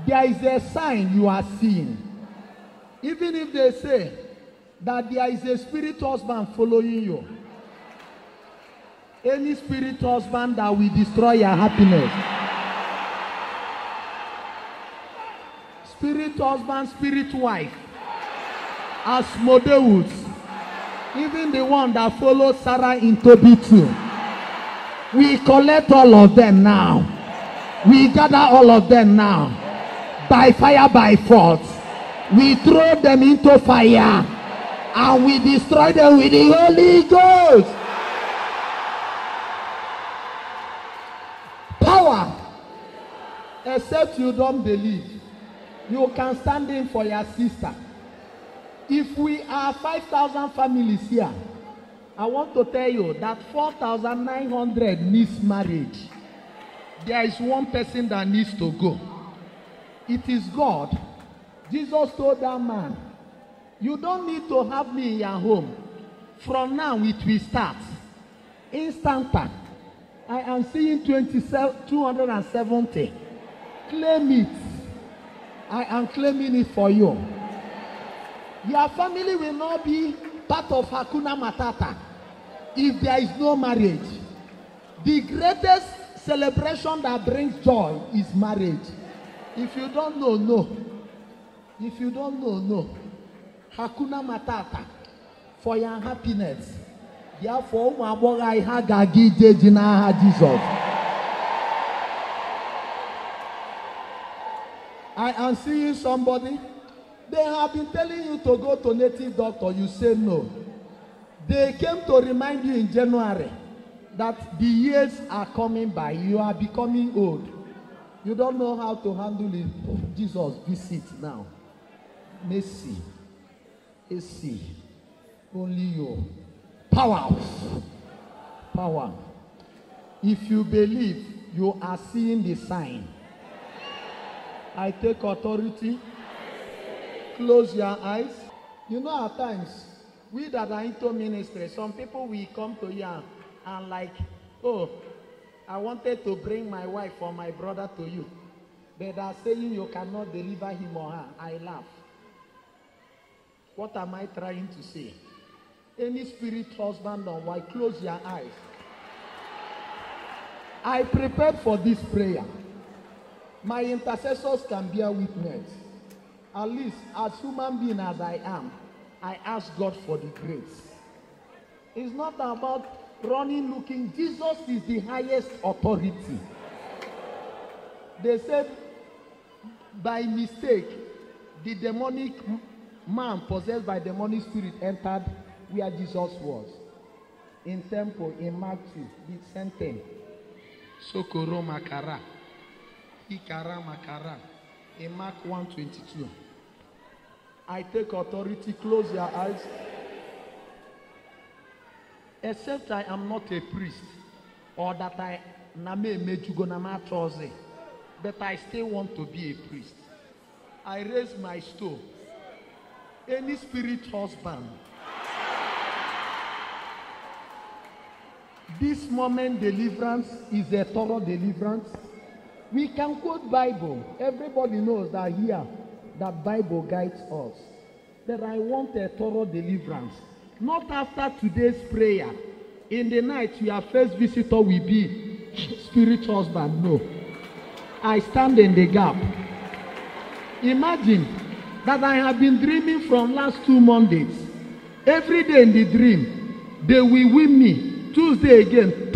There is a sign you are seeing. Even if they say that there is a spirit husband following you. Any spirit husband that will destroy your happiness. Spirit husband, spirit wife. Asmodeus. Even the one that followed Sarah into B2. We collect all of them now. We gather all of them now. By fire, by force. We throw them into fire. And we destroy them with the Holy Ghost. Power. Except you don't believe. You can stand in for your sister. If we are 5,000 families here, I want to tell you that 4,900 needs marriage. There is one person that needs to go. It is God. Jesus told that man, you don't need to have me in your home. From now it will start. Instanta. I am seeing 270. Claim it. I am claiming it for you. Your family will not be part of Hakuna Matata if there is no marriage. The greatest celebration that brings joy is marriage. If you don't know, no. If you don't know, no. Hakuna Matata for your happiness. Therefore, Jesus. I am seeing somebody. They have been telling you to go to native doctor. You say no. They came to remind you in January that the years are coming by. You are becoming old. You don't know how to handle it. Jesus, visit now. Mercy. Mercy. Only you. Power. Power. If you believe, you are seeing the sign. I take authority. Close your eyes. You know, at times, we that are into ministry, some people will come to you and like, oh, I wanted to bring my wife or my brother to you. But they are saying you cannot deliver him or her. I laugh. What am I trying to say? Any spirit husband or wife, close your eyes. I prepared for this prayer. My intercessors can bear witness. At least as human being as I am, I ask God for the grace. It's not about running looking. Jesus is the highest authority. They said by mistake, the demonic man possessed by demonic spirit entered where Jesus was. In temple, in Mark 2, the sentence. Sokoro makara. Ikara makara. In Mark 1:22. I take authority. Close your eyes. Except I am not a priest, or that I name mejugonama troze, but I still want to be a priest. I raise my stone. Any spirit husband, this moment deliverance is a thorough deliverance. We can quote Bible. Everybody knows that here, that Bible guides us. That I want a thorough deliverance. Not after today's prayer. In the night, your first visitor will be spiritual husband. No. I stand in the gap. Imagine that I have been dreaming from last 2 Mondays. Every day in the dream, they will win me. Tuesday again,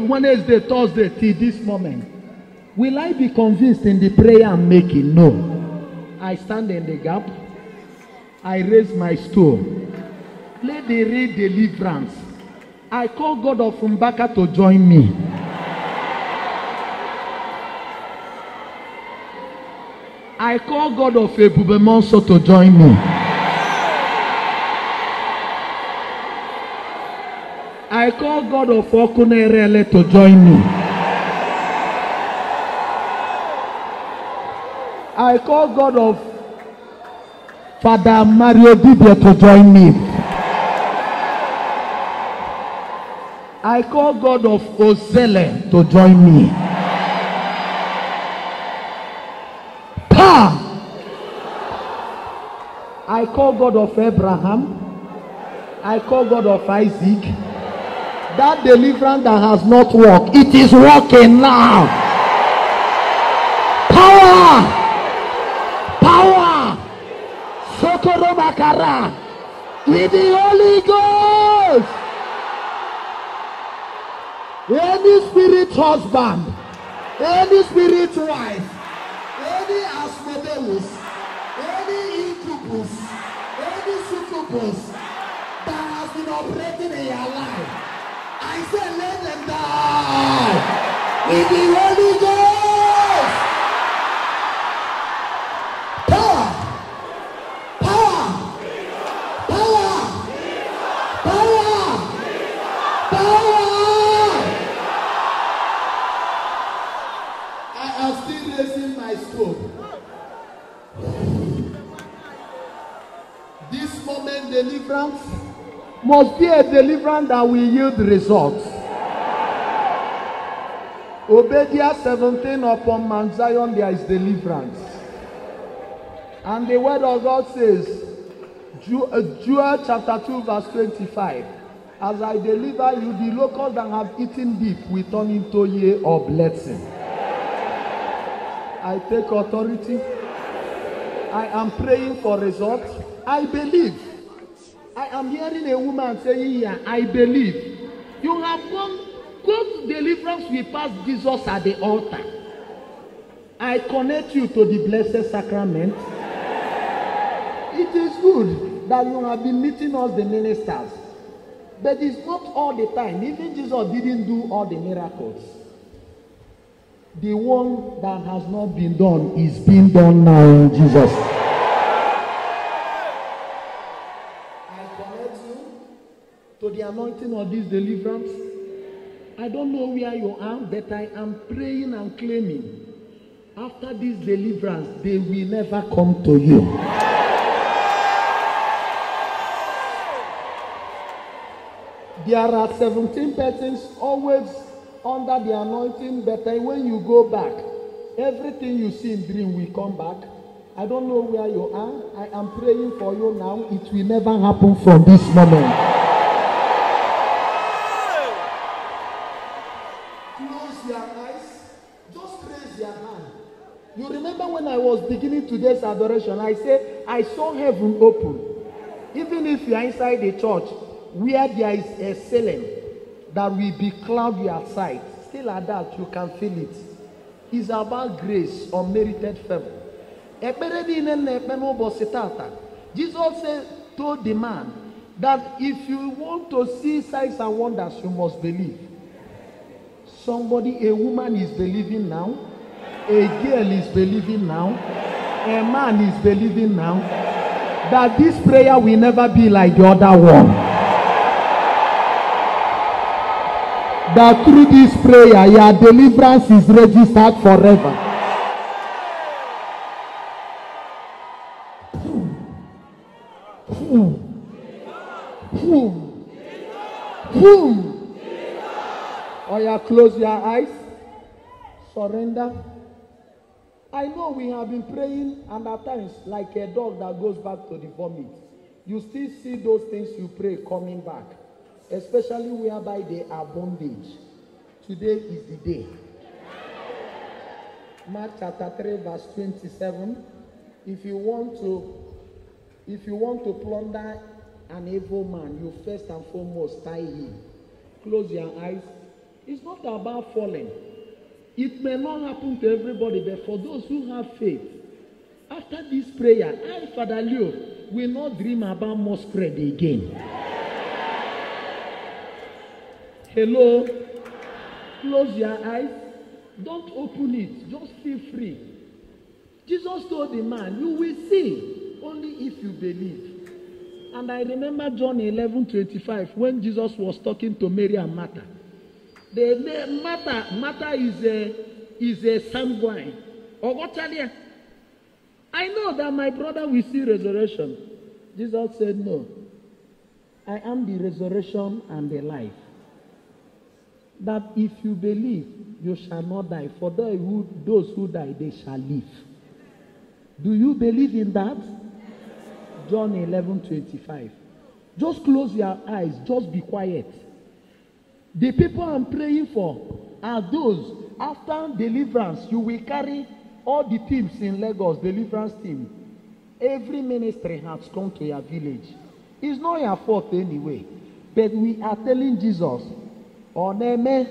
Wednesday, Thursday, till this moment. Will I be convinced in the prayer I'm making? No. I stand in the gap. I raise my stool. Let the real deliverance. I call God of Mbaka to join me. I call God of Ebubemonso to join me. I call God of Okunerele to join me. I call God of Father Mario Dibia to join me. I call God of Ozele to join me. Pa! I call God of Abraham. I call God of Isaac. That deliverance that has not worked, it is working now. Power! Power! Sokoro Makara! With the Holy Ghost! Any spirit husband, any spirit wife, any Asmodeus, any incubus, any succubus that has been operating in your life, I say let them die with the Holy Ghost. Power, power, power, power, power. I am still raising my scope. This moment deliverance must be a deliverance that will yield results. Obadiah 17, upon Mount Zion there is deliverance. And the word of God says, Joel chapter 2 verse 25, as I deliver you, the locusts that have eaten deep will turn into year of blessing. I take authority. I am praying for results. I believe. I am hearing a woman saying here, I believe. You have gone, God's deliverance will pass Jesus at the altar. I connect you to the blessed sacrament. It is good that you have been meeting us, the ministers. But it's not all the time. Even Jesus didn't do all the miracles. The one that has not been done is being done now in Jesus. I connect you to the anointing of this deliverance. I don't know where you are, but I am praying and claiming. After this deliverance, they will never come to you. There are 17 persons always under the anointing, but when you go back, everything you see in dream will come back. I don't know where you are. I am praying for you now. It will never happen from this moment. Close your eyes. Just raise your hand. You remember when I was beginning today's adoration, I said, I saw heaven open. Even if you are inside the church, where there is a ceiling, that will be cloudy outside. Still at that, you can feel it. It's about grace, unmerited favor. Jesus said, told the man that if you want to see signs and wonders, you must believe. Somebody, a woman is believing now. A girl is believing now. A man is believing now. That this prayer will never be like the other one. That through this prayer, your deliverance is registered forever. Oh, yeah, close your eyes. Surrender. I know we have been praying, and at times, like a dog that goes back to the vomit, you still see those things you pray coming back, especially whereby they are bondage. Today is the day. Mark chapter 3, verse 27. If you want to plunder an evil man, you first and foremost tie him. Close your eyes. It's not about falling. It may not happen to everybody, but for those who have faith, after this prayer, I, Father Leo, will not dream about more spread again. Hello? Close your eyes. Don't open it. Just feel free. Jesus told the man, you will see only if you believe. And I remember John 11:25 when Jesus was talking to Mary and Martha. Martha is a sanguine. I know that my brother will see resurrection. Jesus said, no. I am the resurrection and the life. That if you believe, you shall not die. For those who die, they shall live. Do you believe in that? John 11:25. Just close your eyes. Just be quiet. The people I'm praying for are those, after deliverance, you will carry all the teams in Lagos, deliverance team. Every ministry has come to your village. It's not your fault anyway. But we are telling Jesus, Oneme,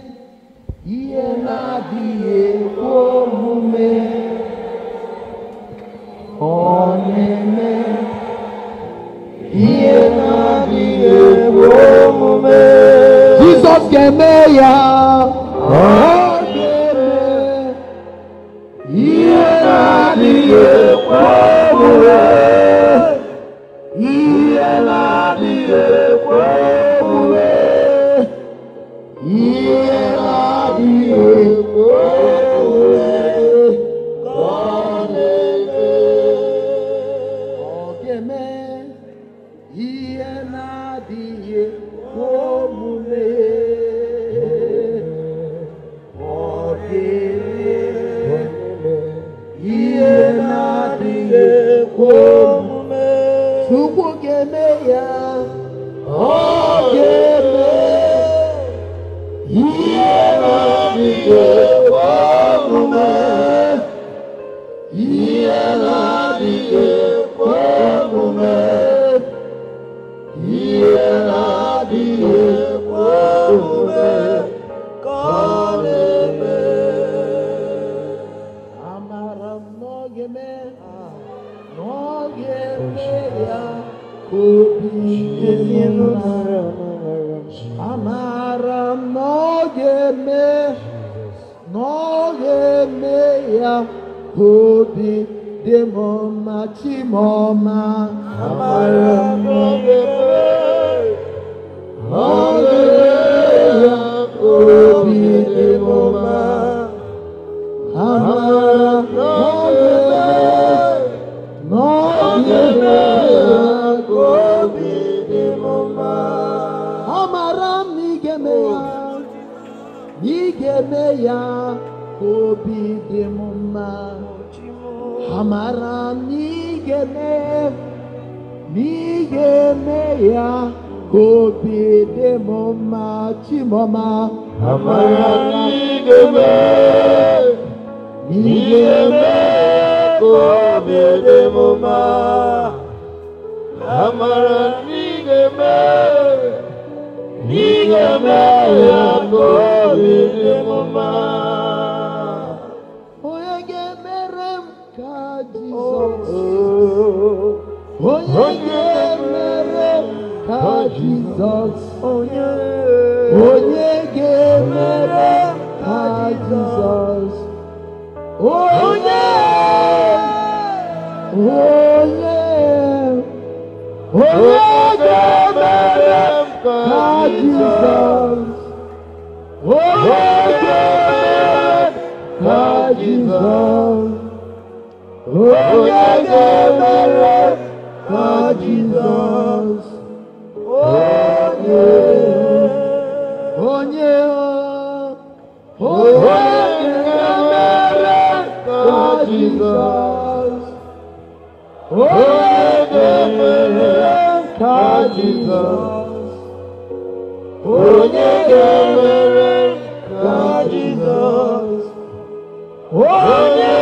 Iena die omume. Oneme, Iena die omume. Jesus Gemeya, Oneme, Iena die omume. Iena die omume. Jesus. onye ga-emere ka Jizọs, onye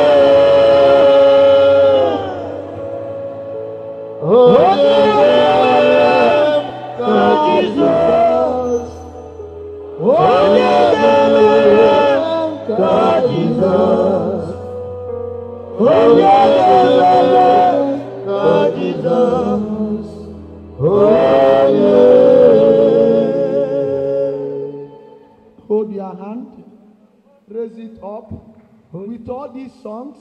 ga-emere ka Jizọs, onye ga-emere ka Jizọs, onye ga-emere ka Jizọs, onye. Hold your hand, raise it up. With all these songs,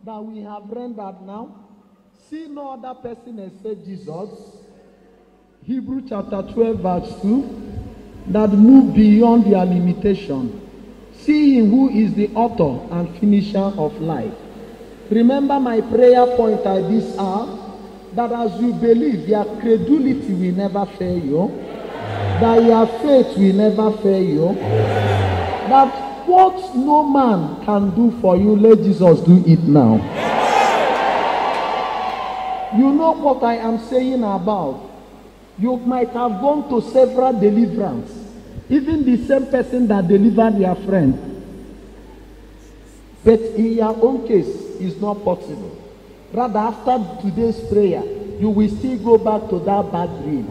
that we have rendered now, see no other person except Jesus. Hebrews chapter 12 verse 2, that move beyond their limitation. See him who is the author and finisher of life. Remember my prayer point at this hour, that as you believe, your credulity will never fail you, that your faith will never fail you, that what no man can do for you, let Jesus do it now. You know what I am saying about. You might have gone to several deliverance, even the same person that delivered your friend. But in your own case, it's not possible. Rather, after today's prayer, you will still go back to that bad dream.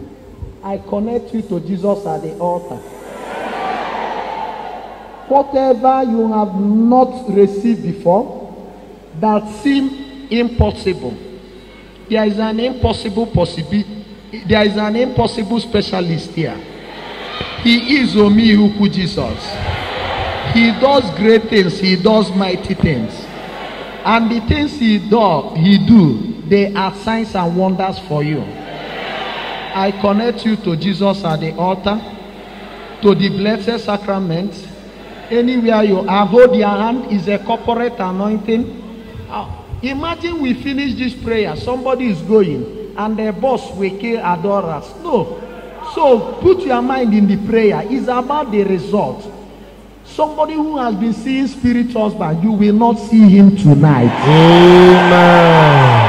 I connect you to Jesus at the altar. Whatever you have not received before that seemed impossible, there is an impossible possibility. There is an impossible specialist here. He is Omihuku Jesus. He does great things. He does mighty things. And the things he do, they are signs and wonders for you. I connect you to Jesus at the altar, to the blessed sacrament. Anywhere you are, hold your hand, is a corporate anointing. Imagine we finish this prayer, somebody is going, and the boss will kill adorers. No. So put your mind in the prayer. It's about the result. Somebody who has been seeing spiritual husband, you will not see him tonight. Amen.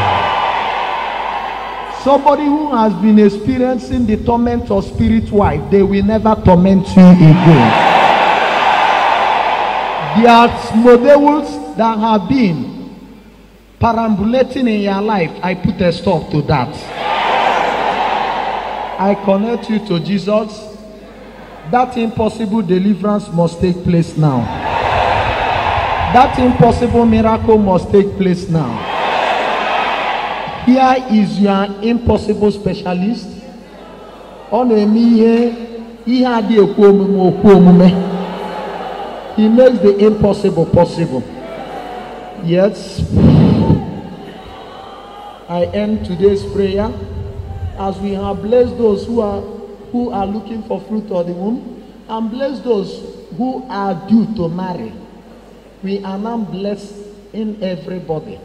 Somebody who has been experiencing the torment of spirit wife, they will never torment you again. There are models that have been perambulating in your life. I put a stop to that. I connect you to Jesus. That impossible deliverance must take place now. That impossible miracle must take place now. Here is your impossible specialist. He makes the impossible possible. Yes. I end today's prayer as we have blessed those who are looking for fruit of the womb, and bless those who are due to marry. We are now blessed in everybody.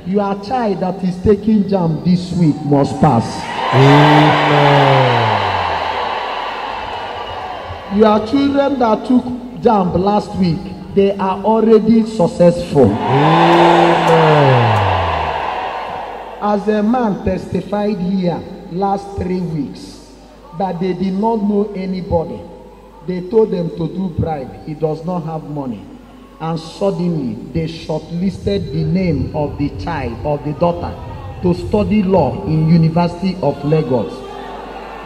Your child that is taking jam this week must pass. Amen. Your children that took jam last week, they are already successful. Amen. As a man testified here last 3 weeks, that they did not know anybody. They told them to do bribe. He does not have money. And suddenly they shortlisted the name of the child, of the daughter, to study law in University of Lagos.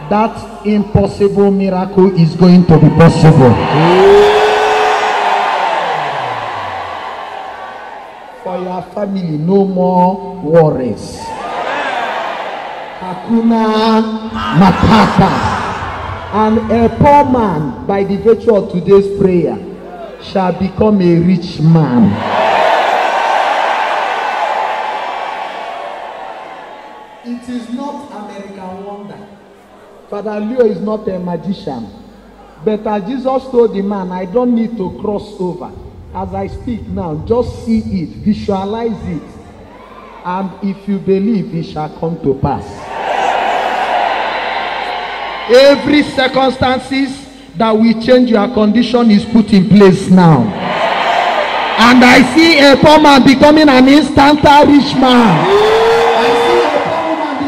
That impossible miracle is going to be possible. For your family, no more worries. Hakuna Matata. And a poor man, by the virtue of today's prayer, shall become a rich man. It is not American wonder. Father Leo is not a magician. But as Jesus told the man, I don't need to cross over. As I speak now, just see it, visualize it. And if you believe, it shall come to pass. Every circumstances that will change your condition is put in place now. And I see a poor man becoming an instant rich man. I see a poor woman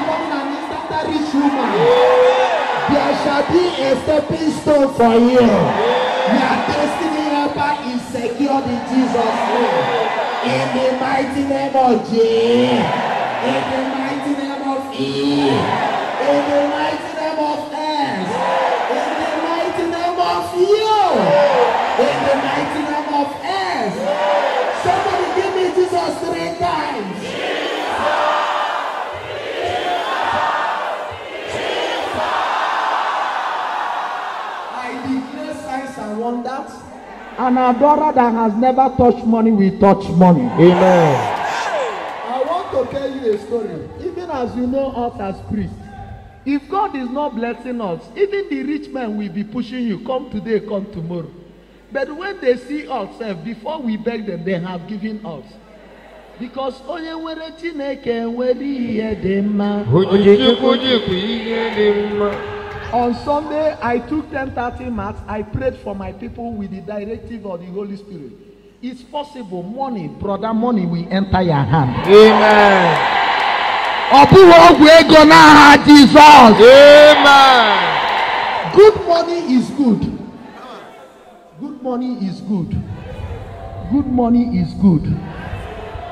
for you. Your destiny helper is secured in Jesus' name. In the mighty name of Jesus. In the mighty name of E. In the mighty name of S. In the mighty name of you. In the mighty name of S. Somebody give me Jesus 3 times. I declare signs and wonders. An adorer that has never touched money will touch money.
Amen.
I want to tell you a story. Even as you know us as priests, if God is not blessing us, even the rich men will be pushing you, come today, come tomorrow. But when they see us, before we beg them, they have given us. Because on Sunday, I took 10:30 Mass. I prayed for my people with the directive of the Holy Spirit. It's possible, money, brother, money will enter your hand.
Amen.
Jesus.
Amen.
Good money is good. Good money is good. Good money is good.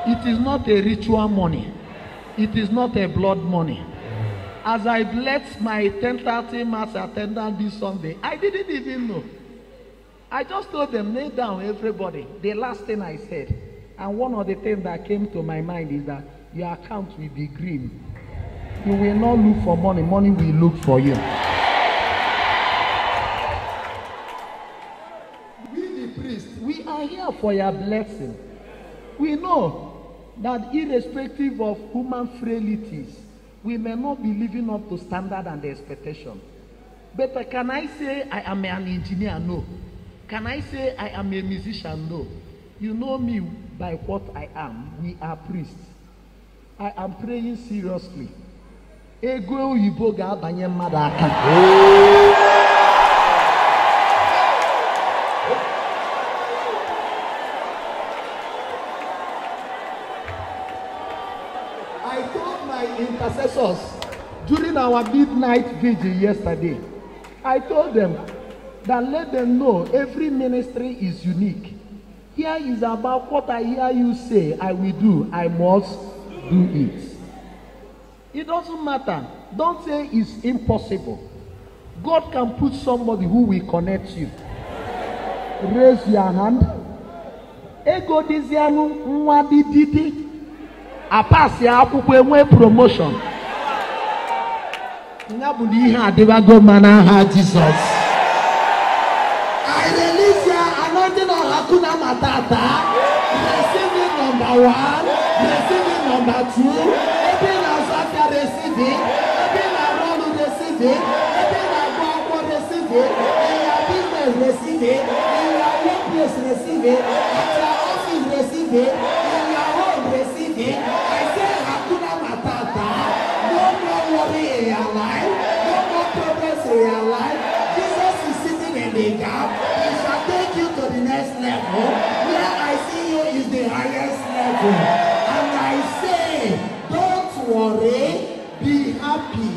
It is not a ritual money. It is not a blood money. As I blessed my 10:30 Mass attendant this Sunday, I didn't even know. I just told them, kneel down, everybody. The last thing I said, and one of the things that came to my mind is that your account will be green. You will not look for money. Money will look for you. We the priests, we are here for your blessing. We know that irrespective of human frailties, we may not be living up to standard and expectation. But can I say I am an engineer? No. Can I say I am a musician? No. You know me by what I am. We are priests. I am praying seriously. Ego uyibo ga-abanye mmadụ aka. I told my intercessors during our midnight vigil yesterday, I told them that let them know every ministry is unique. Here is about what I hear you say, I will do, I must do it. It doesn't matter. Don't say it's impossible. God can put somebody who will connect you. Raise your hand. Ego dizianu nwa didi. Apasi akwụkwọ enwe promotion. Nyabuli ihe adibago mana ha Jesus. I release your anointing on Hakuna Matata. Receiving number 1, receiving number 2. Even as after receiving, even around receiving, even around receiving, in your business receiving, in your workplace receiving, at your office receiving, in your home receiving. I say Hakuna Matata. No more worry in your life, no more problems in your life. Jesus is sitting in the gap. He shall take you to the next level. Where I see you is the highest level. And I say, don't worry, be happy.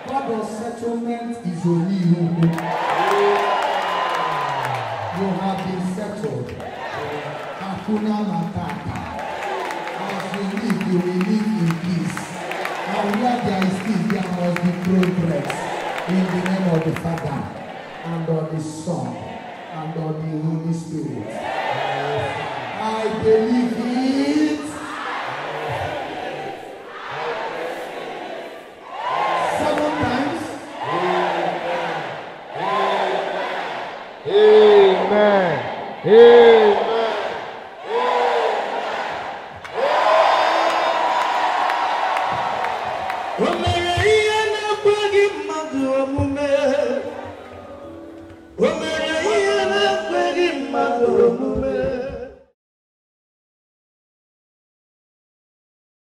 God of settlement is only you. You have been settled. Hakuna Matata. As you live, you will live in peace. And where there is peace, there must be progress. In the name of the Father, and of the Son, and of the Holy Spirit. I believe it. 7 times.
Amen. Amen.
Omere ihe na-ekweghị mmadụ omume.